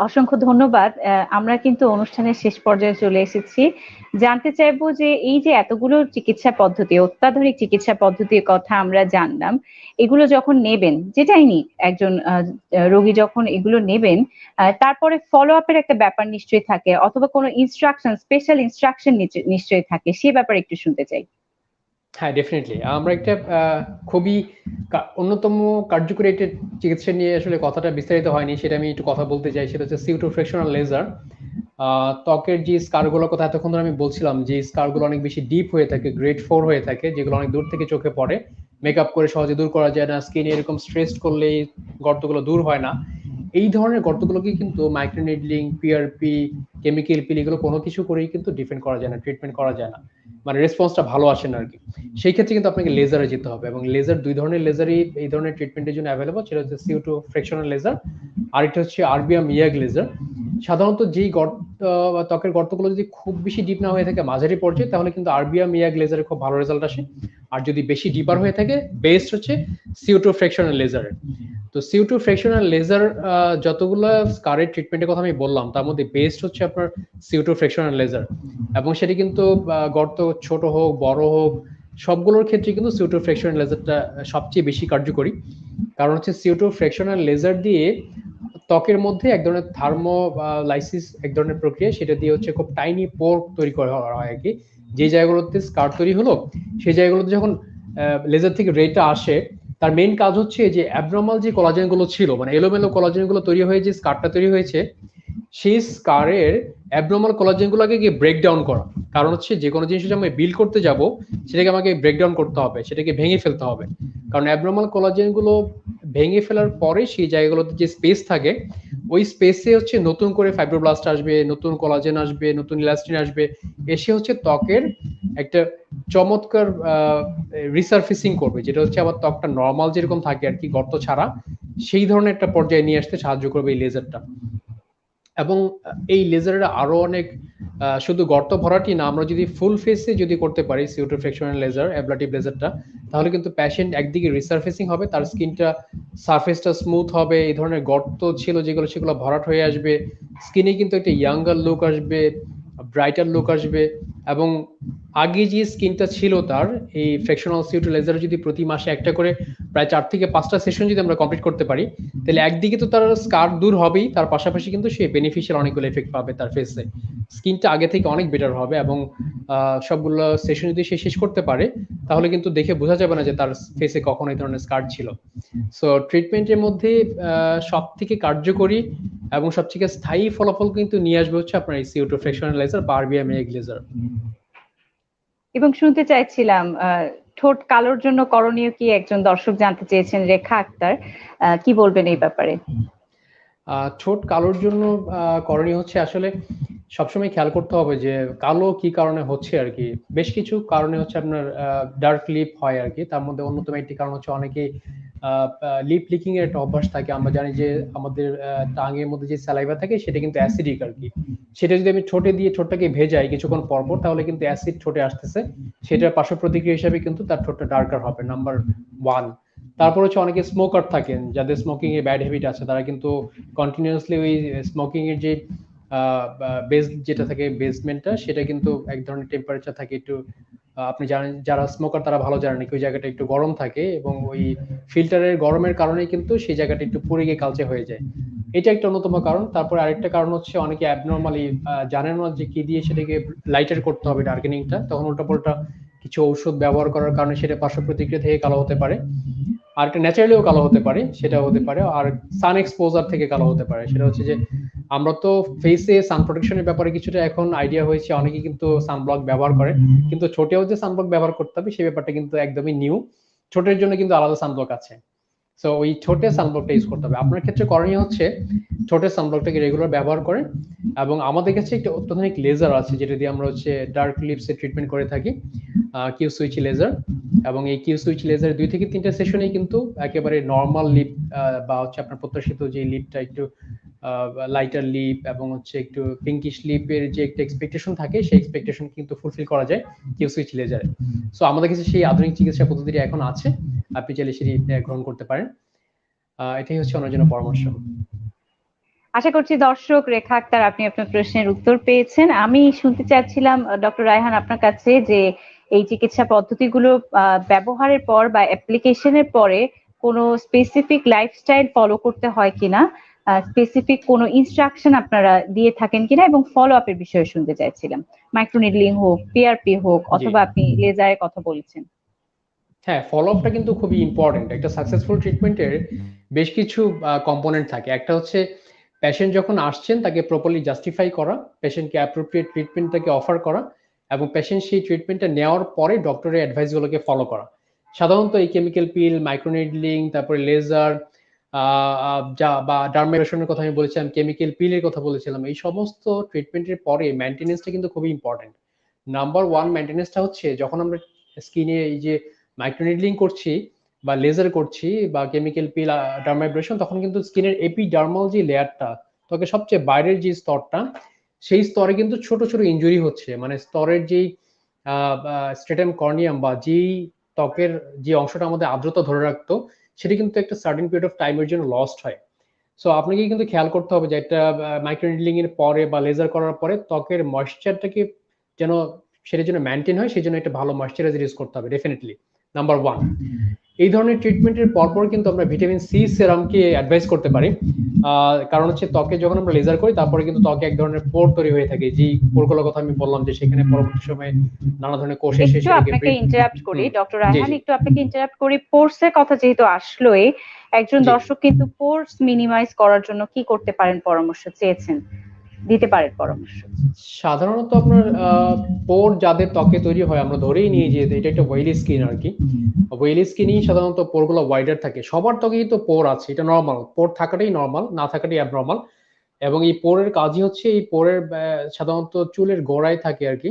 অসংখ্য ধন্যবাদ। আমরা কিন্তু অনুষ্ঠানের শেষ পর্যায়ে চলে এসেছি। জানতে চাইবো যে এই যে এতগুলো চিকিৎসা পদ্ধতি, অত্যাধুনিক চিকিৎসা পদ্ধতির কথা আমরা জানলাম, এগুলো যখন নেবেন, যেটাই নিক একজন রোগী যখন এগুলো নেবেন, তারপরে ফলো আপের একটা ব্যাপার নিশ্চয়ই থাকে, অথবা কোনো ইনস্ট্রাকশন, স্পেশাল ইনস্ট্রাকশন নিশ্চয়ই থাকে, সে ব্যাপারে একটু শুনতে চাই। হ্যাঁ, ডেফিনেটলি আমরা একটা খুবই অন্যতম কার্যকরী একটা চিকিৎসা নিয়ে আসলে কথাটা বিস্তারিত হয়নি, সেটা আমি একটু কথা বলতে চাই। সেটা হচ্ছে সিউটোফ্র্যাকশনাল লেজার। ত্বকের যে স্কারগুলোর কথা এতক্ষণ ধরে আমি বলছিলাম, যে স্কারগুলো অনেক বেশি ডিপ হয়ে থাকে, গ্রেড 4 হয়ে থাকে, যেগুলো অনেক দূর থেকে চোখে পড়ে, মেকআপ করে সহজে দূর করা যায় না, স্কিনে এরকম স্ট্রেস করলে এই গর্তগুলো দূর হয় না, এই ধরনের গর্তগুলোকে কিন্তু মাইক্রোনিডলিং, পিআরপি, কেমিক্যাল পিল এগুলো কোনো কিছু করেই কিন্তু ডিফেন্ড করা যায় না, ট্রিটমেন্ট করা যায় না, মানে রেসপন্সটা ভালো আসে না আর কি। সেই ক্ষেত্রে কিন্তু আপনাকে লেজারে যেতে হবে, এবং লেজার দুই ধরনের লেজারই এই ধরনের ট্রিটমেন্টের জন্য অ্যাভেলেবল, সেটা হচ্ছে CO2 ফ্র্যাকশনাল লেজার, আর একটা হচ্ছে আরবিএম ইয়াগ লেজার। সাধারণত যেই ত্বকের গর্তগুলো যদি খুব বেশি ডিপ না হয়ে থাকে, মাঝারি পর্যায়ে, তাহলে কিন্তু আরবিএম ইয়াগ লেজারে খুব ভালো রেজাল্ট আসে। আর যদি বেশি ডিপার হয়ে থাকে, বেস্ট হচ্ছে CO2 ফ্র্যাকশনাল লেজারের। তো CO2 ফ্র্যাকশনাল লেজার যতগুলো স্কারের ট্রিটমেন্টের কথা আমি বললাম, তার মধ্যে বেস্ট হচ্ছে আপনার CO2 ফ্র্যাকশনাল লেজার, এবং সেটি কিন্তু গর্ত ছোট হোক বড় হোক সবগুলোর ক্ষেত্রে কিন্তু CO2 ফ্র্যাকশনাল লেজারটা সবচেয়ে বেশি কার্যকরী। কারণ হচ্ছে CO2 ফ্র্যাকশনাল লেজার দিয়ে ত্বকের মধ্যে এক ধরনের থার্মোলাইসিস, এক ধরনের প্রক্রিয়া, সেটা দিয়ে হচ্ছে খুব টাইনি পোর তৈরি করা হয় আর কি। যে জায়গাগুলোতে স্কার তৈরি হলো, সেই জায়গাগুলোতে যখন লেজার থেকে রেটা আসে, তার মেইন কাজ হচ্ছে যে অ্যাবনর্মাল যে কোলাজেন গুলো ছিল, মানে এলোমেলো কোলাজেন গুলো তৈরি হয়ে যে স্কারটা তৈরি হয়েছে, সেই স্কারের অ্যাবনর্মাল কোলাজেন গুলোকে গিয়ে ব্রেক ডাউন করা। কারণ হচ্ছে যে কোনো জিনিস আমি বিল্ড করতে যাব, সেটাকে আমাকে ব্রেক ডাউন করতে হবে, সেটাকে ভেঙে ফেলতে হবে। কারণ অ্যাবনর্মাল কোলাজেন গুলো ভেঙে ফেলার পরে সেই জায়গাগুলোতে যে স্পেস থাকে, ওই স্পেসে হচ্ছে নতুন করে ফাইব্রোব্লাস্ট আসবে, নতুন কোলাজেন আসবে, নতুন ইলাস্টিন আসবে, এসে হচ্ছে ত্বকের একটা চমৎকার রিসার্ফেসিং করবে, যেটা হচ্ছে আবার ত্বকটা নর্মাল যেরকম থাকে আর কি, গর্ত ছাড়া, সেই ধরনের একটা পর্যায়ে নিয়ে আসতে সাহায্য করবে এই লেজারটা। এবং এই লেজারের আরো অনেক, শুধু গর্ত ভরাটি না, আমরা যদি ফুল ফেসে যদি করতে পারি CO2 ফ্র্যাকশনাল লেজার, অ্যাবলেটিভ লেজারটা, তাহলে কিন্তু পেশেন্ট একদিকে রিসার্ফেসিং হবে, তার স্কিনটা সারফেসটা স্মুথ হবে, এই ধরনের গর্ত ছিল যেগুলো সেগুলো ভরাট হয়ে আসবে, স্কিনে কিন্তু একটা ইয়াঙ্গার লুক আসবে, ব্রাইটার লুক আসবে। এবং আগে যে স্কিনটা ছিল তার, এই ফ্র্যাকশনাল CO2 লেজার যদি প্রতি মাসে একটা করে প্রায় 4 থেকে 5টা সেশন যদি আমরা কমপ্লিট করতে পারি, তাহলে একদিকে তো তার স্কার দূর হবেই, তার পাশাপাশি কিন্তু সে বেনিফিশিয়াল অনেকগুলো এফেক্ট পাবে তার ফেসে, স্কিনটা আগে থেকে অনেক বেটার হবে। এবং সবগুলো সেশন যদি সে শেষ করতে পারে, তাহলে কিন্তু দেখে বোঝা যাবে না যে তার ফেসে কখনো এই ধরনের স্কার ছিল। সো ট্রিটমেন্টের মধ্যে সব থেকে কার্যকরী এবং সবথেকে স্থায়ী ফলাফল কিন্তু নিয়ে আসবে হচ্ছে আপনার এই CO2 ফ্র্যাকশনাল লেজার বা আরবিএম ইয়াগ লেজার। এবং শুনতে চাইছিলাম, ঠোঁট কালোর জন্য করণীয় কি, একজন দর্শক জানতে চেয়েছেন, রেখা আক্তার, কি বলবেন এই ব্যাপারে? ঠোঁট কালোর জন্য করণীয় হচ্ছে আসলে সবসময় খেয়াল করতে হবে যে কালো কি কারণে হচ্ছে আর কি। বেশ কিছু কারণে হচ্ছে আপনার ডার্ক লিপ হয় আর কি। তার মধ্যে অন্যতম একটি কারণ হচ্ছে অনেকেই লিপ লিকিং এর একটা অভ্যাস থাকে। আমরা জানি যে আমাদের টাঙের মধ্যে যে স্যালাইভা থাকে সেটা কিন্তু অ্যাসিডিক আর কি। সেটা যদি আমি ঠোঁটে দিয়ে ঠোঁটটাকে ভেজাই কিছুক্ষণ পর পর, তাহলে কিন্তু অ্যাসিড ঠোঁটে আসতেছে, সেটার পার্শ্ব প্রতিক্রিয়া হিসেবে কিন্তু তার ঠোঁটটা ডার্কার হবে, নাম্বার 1। তারপর হচ্ছে অনেকে স্মোকার থাকেন, যাদের স্মোকিং এর ব্যাড হ্যাবিট আছে, তারা কিন্তু কন্টিনিউয়াসলি ওই স্মোকিং এর যে বেস যেটা থাকে, বেসমেন্টটা, সেটা কিন্তু এক ধরনের টেম্পারেচার থাকে একটু, আপনি জানেন যারা স্মোকার তারা ভালো জানেন ওই জায়গাটা একটু গরম থাকে, এবং ওই ফিল্টারের গরমের কারণে কিন্তু সেই জায়গাটা একটু পুড়ে গিয়ে কালচে হয়ে যায়। এটা একটা অন্যতম কারণ। তারপরে আরেকটা কারণ হচ্ছে অনেকে অ্যাবনর্মালি জানেন না যে কি দিয়ে সেটাকে লাইটার করতে হবে ডার্কেনিংটা, তখন উল্টাপাল্টা কিছু ঔষধ ব্যবহার করার কারণে সেটা পার্শ্ব প্রতিক্রিয়া থেকে কালো হতে পারে। আর একটা ন্যাচারালিও কালো হতে পারে, সেটাও হতে পারে। আর সান এক্সপোজার থেকে কালো হতে পারে, সেটা হচ্ছে যে আমরা তো ফেসে সান প্রোটেকশনের ব্যাপারে কিছুটা এখন আইডিয়া হয়েছে, অনেকে কিন্তু সানব্লক ব্যবহার করে, কিন্তু ছোটেও যে সানব্লক ব্যবহার করতে হবে সেই ব্যাপারটা কিন্তু একদমই নিউ। ছোটের জন্য কিন্তু আলাদা সানব্লক আছে। সো ওই ছোটে সানব্লকটা ইউজ করতে হবে। আপনার ক্ষেত্রে করণীয় হচ্ছে ছোটের সানব্লকটাকে রেগুলার ব্যবহার করেন, এবং আমাদের কাছে একটা অত্যাধুনিক লেজার আছে যেটা দিয়ে আমরা হচ্ছে ডার্ক লিপসে ট্রিটমেন্ট করে থাকি, কিউ সুইচ লেজার। এবং এই কিউ সুইচ লেজার 2 থেকে 3টা সেশনেই কিন্তু একেবারে নর্মাল লিপ বা হচ্ছে আপনার প্রত্যাশিত যে লিপটা একটু লাইটার লিপ এবং হচ্ছে একটু পিঙ্কিশ লিপের যে একটা এক্সপেকটেশন থাকে, সেই এক্সপেকটেশন কিন্তু ফুলফিল করা যায় কিউ সুইচ লেজারে। সো আমাদের কাছে সেই আধুনিক চিকিৎসা পদ্ধতিটি এখন আছে, আপনি চাইলে সেটি গ্রহণ করতে পারেন। এটাই হচ্ছে ওনার জন্য পরামর্শ। আশা করছি দর্শক রেখা আক্তার, আপনি আপনার প্রশ্নের উত্তর পেয়েছেন। আমি শুনতে চাচ্ছিলাম ডক্টর রায়হান আপনার কাছে যে এই চিকিৎসা পদ্ধতিগুলো ব্যবহারের পর বা অ্যাপ্লিকেশনের পরে কোনো স্পেসিফিক লাইফস্টাইল ফলো করতে হয় কিনা, স্পেসিফিক কোনো ইনস্ট্রাকশন আপনারা দিয়ে থাকেন কিনা, এবং ফলো আপের বিষয়ে শুনতে চাইছিলাম। মাইক্রোনিডলিং হোক, পিআরপি হোক, অথবা আপনি লেজারের কথা বলেছেন। হ্যাঁ, ফলো আপটা কিন্তু খুবই ইম্পর্টেন্ট। একটা সাকসেসফুল ট্রিটমেন্টের বেশ কিছু কম্পোনেন্ট থাকে। একটা হচ্ছে পেশেন্ট যখন আসছেন তাকে প্রপারলি জাস্টিফাই করা, পেশেন্টকে অ্যাপ্রোপ্রিয়েট ট্রিটমেন্টটাকে অফার করা এবং পেশেন্ট সেই ট্রিটমেন্টটা নেওয়ার পরে ডক্টরের অ্যাডভাইসগুলোকে ফলো করা। সাধারণত এই কেমিক্যাল পিল, মাইক্রোনিডলিং, তারপরে লেজার যা বা ডার্মাব্রেশনের কথা আমি বলেছিলাম, কেমিক্যাল পিলের কথা বলেছিলাম, এই সমস্ত ট্রিটমেন্টের পরে মেনটেনেন্সটা কিন্তু খুবই ইম্পর্টেন্ট। নাম্বার ওয়ান মেনটেনেন্সটা হচ্ছে যখন আমরা স্কিনে এই যে মাইক্রোনিডলিং করছি বা লেজার করছি বা কেমিক্যাল পিল, ডার্মাব্রেশন, তখন কিন্তু স্কিনের এপিডার্মাল যে লেয়ারটা, ত্বকের সবচেয়ে বাইরের যে স্তরটা, সেই স্তরে কিন্তু ছোট ছোট ইনজুরি হচ্ছে, মানে স্তরের যেই স্ট্রেটাম কর্নিয়াম বা যেই ত্বকের যে অংশটা আমাদের আর্দ্রতা ধরে রাখতো, সেটা কিন্তু একটা সার্টেন পিরিয়ড অফ টাইমের জন্য লস্ট হয়। সো আপনাকে কিন্তু খেয়াল করতে হবে যে একটা মাইক্রোনিডলিং এর পরে বা লেজার করার পরে ত্বকের ময়েশ্চারটাকে যেন সেটার জন্য মেনটেন হয়, সেই জন্য একটা ভালো ময়েশ্চারাইজার ইউজ করতে হবে ডেফিনেটলি, নাম্বার ওয়ান। এই ধরনের ট্রিটমেন্টের পরপর কিন্তু আমরা ভিটামিন সি সেরামকে অ্যাডভাইস করতে পারি। কারণ হচ্ছে ত্বকে যখন আমরা লেজার করি তারপরে কিন্তু ত্বকে এক ধরনের পোর তৈরি হয়ে থাকে, যে পোরগুলোর কথা আমি বললাম, যে সেখানে পরবর্তী সময়ে নানা ধরনের কোষ এসে একটু সেটাকে আপনাকে ইন্টারাপ্ট করি ডক্টর জি রায়হান, জি একটু আপনাকে ইন্টারাপ্ট করি। পোর্স এর কথা যেহেতু আসলোই, একজন জি। দর্শক কিন্তু পোর্স মিনিমাইজ করার জন্য কি করতে পারেন পরামর্শ চেয়েছেন, দিতে পারেন পরামর্শ? সাধারণত আপনার পোর যাদের ত্বকে তৈরি হয়, আমরা ধরেই নিই যে এটা একটা ওয়েলি স্কিন আর কি। ওয়েলি স্কিনই সাধারণত পোরগুলো ওয়াইডার থাকে, সবার ত্বকেই তো পোর আছে, এটা নর্মাল, পোর থাকাটাই নর্মাল, না থাকাটাই অ্যাবনর্মাল। এবং এই পোরের কাজই হচ্ছে এই পোরের সাধারণত চুলের গোড়ায় থাকে আর কি।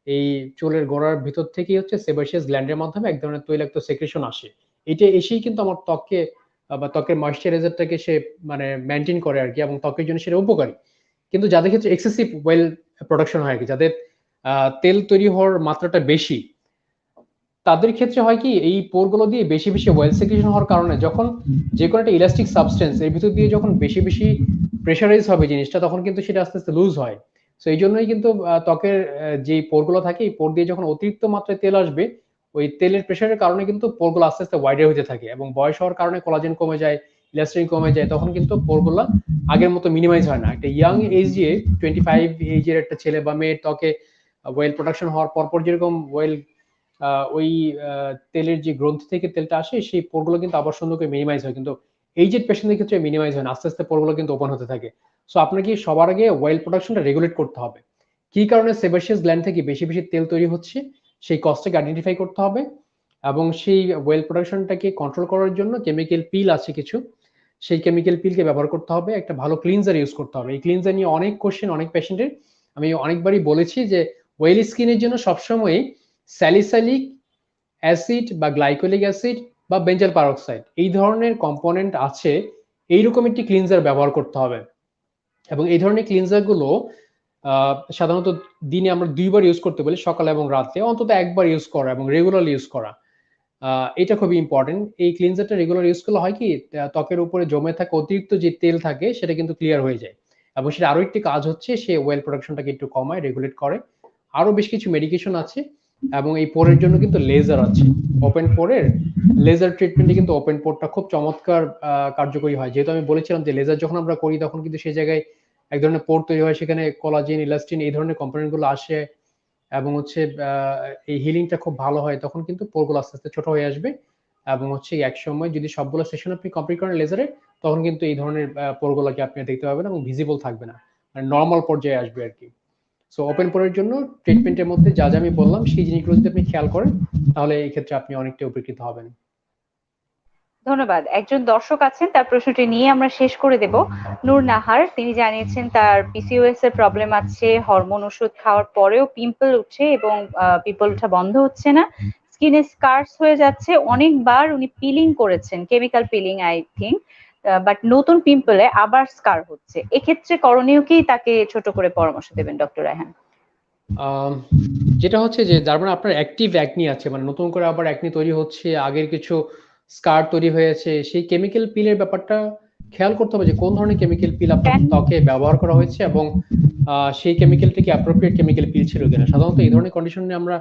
এই চুলের গোড়ার ভিতর থেকেই হচ্ছে সেবাসিয়াস গ্ল্যান্ডের মাধ্যমে এক ধরনের তৈলাক্ত সেক্রেশন আসে। এটা এসেই কিন্তু আমার ত্বককে বা ত্বকের ময়েশ্চারাইজারটাকে সে মানে মেনটেন করে আর কি, এবং ত্বকের জন্য সেটা উপকারী। কিন্তু যাদের ক্ষেত্রে এক্সেসিভ ওয়েল প্রোডাকশন হয় আর কি, যাদের তেল তৈরি হওয়ার মাত্রাটা বেশি, তাদের ক্ষেত্রে হয় কি এই পোরগুলো দিয়ে বেশি বেশি ওয়েল সেক্রেশন হওয়ার কারণে যখন যে কোনো একটা ইলাস্টিক সাবস্টেন্স এর ভিতর দিয়ে যখন বেশি বেশি প্রেশারাইজ হবে জিনিসটা, তখন কিন্তু সেটা আস্তে আস্তে লুজ হয়। তো এই জন্যই কিন্তু ত্বকের যে পোরগুলো থাকে, এই পোর দিয়ে যখন অতিরিক্ত মাত্রায় তেল আসবে, ওই তেলের প্রেশারের কারণে কিন্তু পোরগুলো আস্তে আস্তে ওয়াইডার হতে থাকে, এবং বয়স হওয়ার কারণে কোলাজেন কমে যায়, ইলাস্টিন কমে যায়, তখন কিন্তু পোরগুলো আগের মতো মিনিমাইজ হয় না। একটা ইয়াং এজে 25 এজের একটা ছেলে বা মেয়ের ত্বকে ওয়েল প্রোডাকশন হওয়ার পরপর যেরকম ওয়েল ওই তেলের যে গ্রন্থি থেকে তেলটা আসে, সেই পোরগুলো কিন্তু আবার সুন্দর করে মিনিমাইজ হয়, কিন্তু এইজেড পেশেন্টদের ক্ষেত্রে মিনিমাইজ হয় না, আস্তে আস্তে পোরগুলো কিন্তু ওপেন হতে থাকে। সো আপনাকে সবার আগে ওয়েল প্রোডাকশনটা রেগুলেট করতে হবে, কি কারণে সেবাসিয়াস গ্ল্যান্ড থেকে বেশি বেশি তেল তৈরি হচ্ছে, সেই কজটাকে আইডেন্টিফাই করতে হবে। এবং সেই ওয়েল প্রোডাকশনটাকে কন্ট্রোল করার জন্য কেমিক্যাল পিল আছে কিছু, সেই কেমিক্যাল পিলকে ব্যবহার করতে হবে, একটা ভালো ক্লিনজার ইউজ করতে হবে। এই ক্লিনজার নিয়ে অনেক কোশ্চেন অনেক পেশেন্টের, আমি অনেকবারই বলেছি যে ওয়েল স্কিনের জন্য সবসময় স্যালিসাইলিক অ্যাসিড বা গ্লাইকোলিক অ্যাসিড বা বেঞ্জল পারক্সাইড এই ধরনের কম্পোনেন্ট আছে, এইরকম একটি ক্লিনজার ব্যবহার করতে হবে। এবং এই ধরনের ক্লিনজার গুলো সাধারণত দিনে আমরা দুইবার ইউজ করতে বলি, সকালে এবং রাতে অন্তত একবার ইউজ করা এবং রেগুলারলি ইউজ করা, এটা খুবই ইম্পর্টেন্ট। এই ক্লিনজারটা রেগুলার ইউজ করলে হয় কি, ত্বকের উপরে জমে থাকা অতিরিক্ত যে তেল থাকে সেটা কিন্তু ক্লিয়ার হয়ে যায়। এবং সেটা আরো একটি কাজ হচ্ছে, সে ওয়েল প্রোডাকশনটাকে একটু কমায়, রেগুলেট করে। আরো বেশ কিছু মেডিকেশন আছে, এবং এই পোরের জন্য কিন্তু লেজার আছে, ওপেন পোরের লেজার ট্রিটমেন্টে কিন্তু ওপেন পোরটা খুব চমৎকার কার্যকরী হয়। যেহেতু আমি বলেছিলাম যে লেজার যখন আমরা করি তখন কিন্তু সেই জায়গায় এক ধরনের পোর তৈরি হয়, সেখানে কোলাজেন, ইলাস্টিন এই ধরনের কম্পোনেন্ট গুলো আসে, এবং হচ্ছে এই হিলিংটা খুব ভালো হয়, তখন কিন্তু পোরগুলো আস্তে আস্তে ছোট হয়ে আসবে। এবং হচ্ছে এক সময় যদি সবগুলো সেশন আপনি কমপ্লিট করেন লেজারে, তখন কিন্তু এই ধরনের পোরগুলোকে আপনি দেখতে পাবেন এবং ভিজিবল থাকবে না, মানে নর্মাল পর্যায়ে আসবে আর কি। সো ওপেন পোরের জন্য ট্রিটমেন্টের মধ্যে যা যা আমি বললাম সেই জিনিসগুলো যদি আপনি খেয়াল করেন, তাহলে এই ক্ষেত্রে আপনি অনেকটা উপকৃত হবেন। ধন্যবাদ। একজন দর্শক আছেন, তার প্রশ্নটি নিয়ে আমরা শেষ করে দেব। নূর নাহার, তিনি জানিয়েছেন তার পিসিওএস এর প্রবলেম আছে, হরমোন ওষুধ খাওয়ার পরেও পিম্পল উঠছে এবং পিম্পল ওঠা বন্ধ হচ্ছে না, স্কিনে স্কার্স হয়ে যাচ্ছে। অনেকবার উনি পিলিং করেছেন, chemical peeling I think, but নতুন পিম্পলে আবার স্কার হচ্ছে। এক্ষেত্রে করণীয় কি, তাকে ছোট করে পরামর্শ দেবেন ডক্টর রায়হান? যেটা হচ্ছে যে যার মানে আপনার অ্যাক্টিভ অ্যাকনি আছে, মানে নতুন করে আবার অ্যাকনি তৈরি হচ্ছে, আগের কিছু স্কার তৈরি হয়েছে, সেই কেমিক্যাল পিলের ব্যাপারটা খেয়াল করতে হবে যে কোন ধরনের কেমিক্যাল পিল আপনার ত্বকে ব্যবহার করা হয়েছে, এবং সেই কেমিক্যালটি কি অ্যাপ্রোপ্রিয়েট কেমিক্যাল পিল ছিল কিনা। সাধারণত এই ধরনের কন্ডিশনে আমরা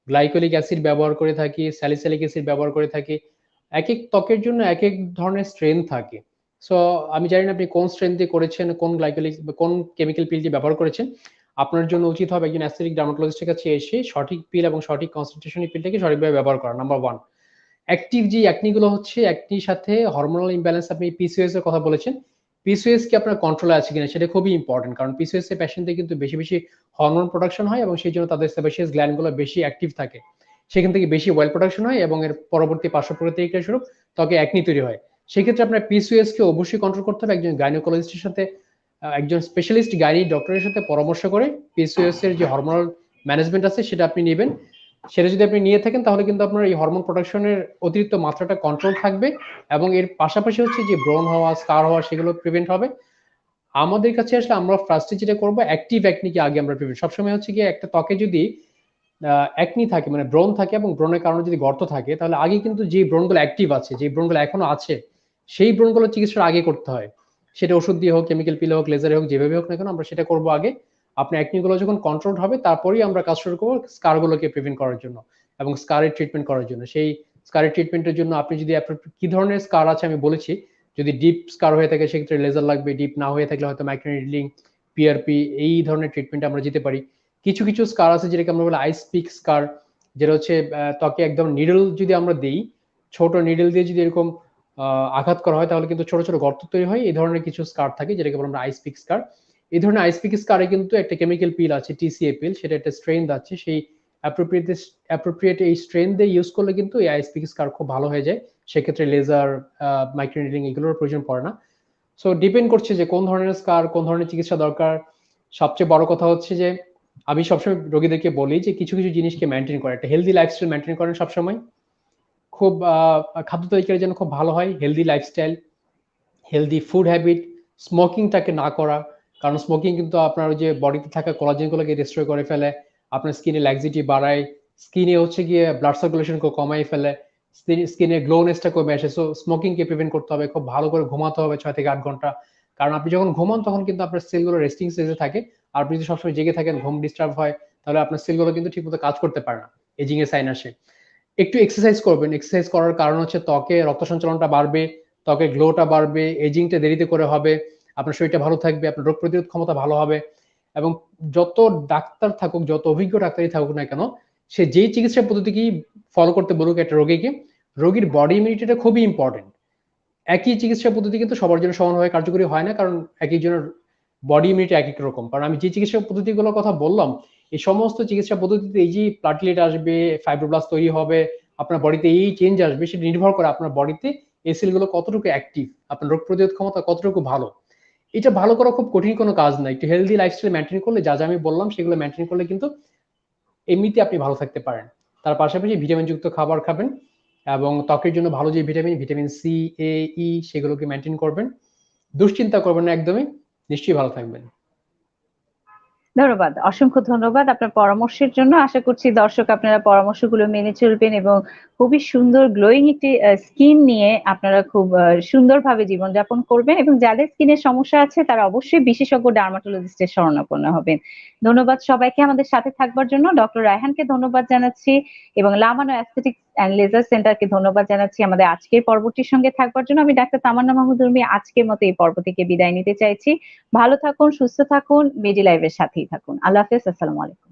গ্লাইকোলিক অ্যাসিড ব্যবহার করে থাকি, স্যালিসাইলিক অ্যাসিড ব্যবহার করে থাকি। এক এক ত্বকের জন্য এক এক ধরনের স্ট্রেন থাকে। সো আমি জানি না আপনি কোন স্ট্রেন দিয়ে করেছেন, কোন গ্লাইকোলিক বা কোন কেমিক্যাল পিলটি ব্যবহার করেছেন। আপনার জন্য উচিত হবে একজন অ্যাস্থেটিক ডার্মাটোলজিস্টের কাছে এসে সঠিক পিল এবং সঠিক কনসেন্ট্রেশনের পিলটাকে সঠিকভাবে ব্যবহার করা, নাম্বার ওয়ান। অ্যাক্টিভ যে অ্যাকনি গুলো হচ্ছে, অ্যাকনির সাথে হরমোনাল ইমব্যালেন্স, আপনি পিসিওএস এর কথা বলেছেন, পিসিওএস কি আপনার কন্ট্রোলে আছে কিনা সেটা খুবই ইম্পর্টেন্ট, কারণ পিসিওএস এর পেশেন্টদের কিন্তু বেশি বেশি হরমোন প্রোডাকশন হয় এবং সেই জন্য তাদের সেবাসিয়াস গ্ল্যান্ডগুলো বেশি অ্যাক্টিভ থাকে, সেখান থেকে বেশি ওয়েল প্রোডাকশন হয় এবং এর পরবর্তী পার্শ্ব প্রতিক্রিয়া স্বরূপ ত্বকে একনি তৈরি হয়। সেক্ষেত্রে আপনার পিসিওএস কে অবশ্যই কন্ট্রোল করতে হবে একজন গাইনোকোলজিস্টের সাথে, একজন স্পেশালিস্ট গাইনি ডক্টরের সাথে পরামর্শ করে পিসিওএস এর যে হরমোনাল ম্যানেজমেন্ট আছে সেটা আপনি নেবেন। সেটা যদি আপনি নিয়ে থাকেন তাহলে কিন্তু আপনার এই হরমোন প্রোডাকশনের অতিরিক্ত মাত্রাটা কন্ট্রোল থাকবে এবং এর পাশাপাশি হচ্ছে যে ব্রণ হওয়া, স্কার হওয়া সেগুলো প্রিভেন্ট হবে। আমাদের কাছে আসলে আমরা ফার্স্টে যেটা করবো, অ্যাক্টিভ অ্যাকনিকে আগে আমরা প্রিভেন্ট, সবসময় হচ্ছে গিয়ে একটা ত্বকে যদি অ্যাকনি থাকে মানে ব্রণ থাকে এবং ব্রণের কারণে যদি গর্ত থাকে, তাহলে আগে কিন্তু যে ব্রণগুলো অ্যাক্টিভ আছে, যে ব্রণগুলো এখনো আছে, সেই ব্রণগুলো চিকিৎসার আগে করতে হয়। সেটা ওষুধ দিয়ে হোক, কেমিক্যাল পিলে হোক, লেজারে হোক, যেভাবে হোক না কেন আমরা সেটা করবো আগে। আপনার অ্যাকনিগুলো যখন কন্ট্রোল হবে তারপরেই আমরা কাজ শুরু করবো স্কারগুলোকে প্রিভেন্ট করার জন্য এবং স্কারের ট্রিটমেন্ট করার জন্য। সেই স্কারের ট্রিটমেন্টের জন্য আপনি যদি কি ধরনের স্কার আছে আমি বলেছি, যদি ডিপ স্কার হয়ে থাকে সেক্ষেত্রে লেজার লাগবে, ডিপ না হয়ে থাকলে হয়তো মাইক্রোনিডলিং, পিআরপি এই ধরনের ট্রিটমেন্ট আমরা যেতে পারি। কিছু কিছু স্কার আছে যেটাকে আমরা বলি আইস পিক স্কার, যেটা হচ্ছে ত্বকে একদম নিডল যদি আমরা দিই, ছোট নিডল দিয়ে যদি এরকম আঘাত করা হয় তাহলে কিন্তু ছোট ছোট গর্ত তৈরি হয়। এই ধরনের কিছু স্কার থাকে যেটাকে বলি আমরা আইস পিক স্কার। এই ধরনের আইস পিক স্কারে কিন্তু একটা কেমিক্যাল পিল আছে, টিসিএ পিল, সেটা একটা স্ট্রেন আছে, সেই অ্যাপ্রোপ্রিয়েট এই স্ট্রেন দিয়ে ইউজ করলে কিন্তু এই আইস পিক স্কার খুব ভালো হয়ে যায়। সেক্ষেত্রে লেজার, মাইক্রোনিডলিং এগুলোর প্রয়োজন পড়ে না। সো ডিপেন্ড করছে যে কোন ধরনের স্কার, কোন ধরনের চিকিৎসা দরকার। সবচেয়ে বড় কথা হচ্ছে যে আমি সবসময় রোগীদেরকে বলি যে কিছু কিছু জিনিসকে মেনটেন করে, একটা হেলদি লাইফস্টাইল মেনটেন করেন সবসময়। খুব খাদ্য তালিকা যেন খুব ভালো হয়, healthy lifestyle, healthy food habit, স্মোকিংটাকে না করা, কারণ স্মোকিং কিন্তু আপনার যে বডিতে থাকা কোলাজেনগুলোকে ডিস্ট্রয় করে ফেলে, আপনার স্কিনে ল্যাক্সিটি বাড়ায়, স্কিনে হচ্ছে গিয়ে ব্লাড সার্কুলেশনকে কমাই ফেলে, স্কিনে গ্লোনেসটা কমে আসে। সো স্মোকিংকে প্রিভেন্ট করতে হবে, খুব ভালো করে ঘুমাতে হবে 6 থেকে 8 ঘন্টা, কারণ আপনি যখন ঘুমান তখন কিন্তু আপনার সেলগুলো রেস্টিং স্টেজে থাকে। আর আপনি যদি সবসময় জেগে থাকেন, ঘুম ডিস্টার্ব হয়, তাহলে আপনার সেলগুলো কিন্তু ঠিকমতো কাজ করতে পারে না, এজিং এর সাইন আসে। একটু এক্সারসাইজ করবেন, এক্সারসাইজ করার কারণ হচ্ছে ত্বকে রক্ত সঞ্চালনটা বাড়বে, ত্বকের গ্লোটা বাড়বে, এজিংটা দেরিতে করে হবে, আপনার শরীরটা ভালো থাকবে, আপনার রোগ প্রতিরোধ ক্ষমতা ভালো হবে। এবং যত ডাক্তার থাকুক, যত অভিজ্ঞ ডাক্তারই থাকুক না কেন, সে যেই চিকিৎসা পদ্ধতিকেই ফলো করতে বলুক একটা রোগীকে, রোগীর বডি ইমিউনিটিটা খুবই ইম্পর্টেন্ট। একই চিকিৎসা পদ্ধতি কিন্তু সবার জন্য সমানভাবে কার্যকরী হয় না, কারণ এক একজনের বডি ইমিউনিটি এক এক রকম। কারণ আমি যে চিকিৎসা পদ্ধতিগুলোর কথা বললাম, এই সমস্ত চিকিৎসা পদ্ধতিতে এই যে প্লাটলেট আসবে, ফাইব্রোব্লাস্ট তৈরি হবে, আপনার বডিতে এই চেঞ্জ আসবে, সেটা নির্ভর করে আপনার বডিতে এই সেলগুলো কতটুকু অ্যাক্টিভ, আপনার রোগ প্রতিরোধ ক্ষমতা কতটুকু ভালো। এটা ভালো করা খুব কঠিন কোনো কাজ না, একটু হেলদি লাইফস্টাইল মেনটেন করলে, যা যা আমি বললাম সেগুলো মেনটেন করলে কিন্তু এমনিতে আপনি ভালো থাকতে পারেন। তার পাশাপাশি ভিটামিন যুক্ত খাবার খাবেন এবং ত্বকের জন্য ভালো যে ভিটামিন, ভিটামিন সি, এ, ই সেগুলোকে মেনটেন করবেন। দুশ্চিন্তা করবেন না একদমই, নিশ্চয়ই ভালো থাকবেন। ধন্যবাদ, অসংখ্য ধন্যবাদ আপনার পরামর্শের জন্য। আশা করছি দর্শক আপনারা পরামর্শগুলো মেনে চলবেন এবং খুবই সুন্দর গ্লোয়িং একটি স্কিন নিয়ে আপনারা খুব সুন্দরভাবে জীবনযাপন করবেন এবং যাদের স্কিনের সমস্যা আছে তারা অবশ্যই বিশেষজ্ঞ ডার্মাটোলজিস্টের শরণাপন্ন হবেন। ধন্যবাদ সবাইকে আমাদের সাথে থাকবার জন্য। ডক্টর রায়হানকে ধন্যবাদ জানাচ্ছি এবং লামানো অ্যাস্থেটিক্স অ্যান্ড লেজার সেন্টারকে ধন্যবাদ জানাচ্ছি আমাদের আজকের পর্বটির সঙ্গে থাকবার জন্য। আমি ডাক্তার তামান্না মাহমুদ উর্মি আজকের মতো এই পর্ব থেকে বিদায় নিতে চাইছি। ভালো থাকুন, সুস্থ থাকুন, মেডি লাইভের সাথেই থাকুন। আল্লাহ হাফেজ, আসসালামু আলাইকুম।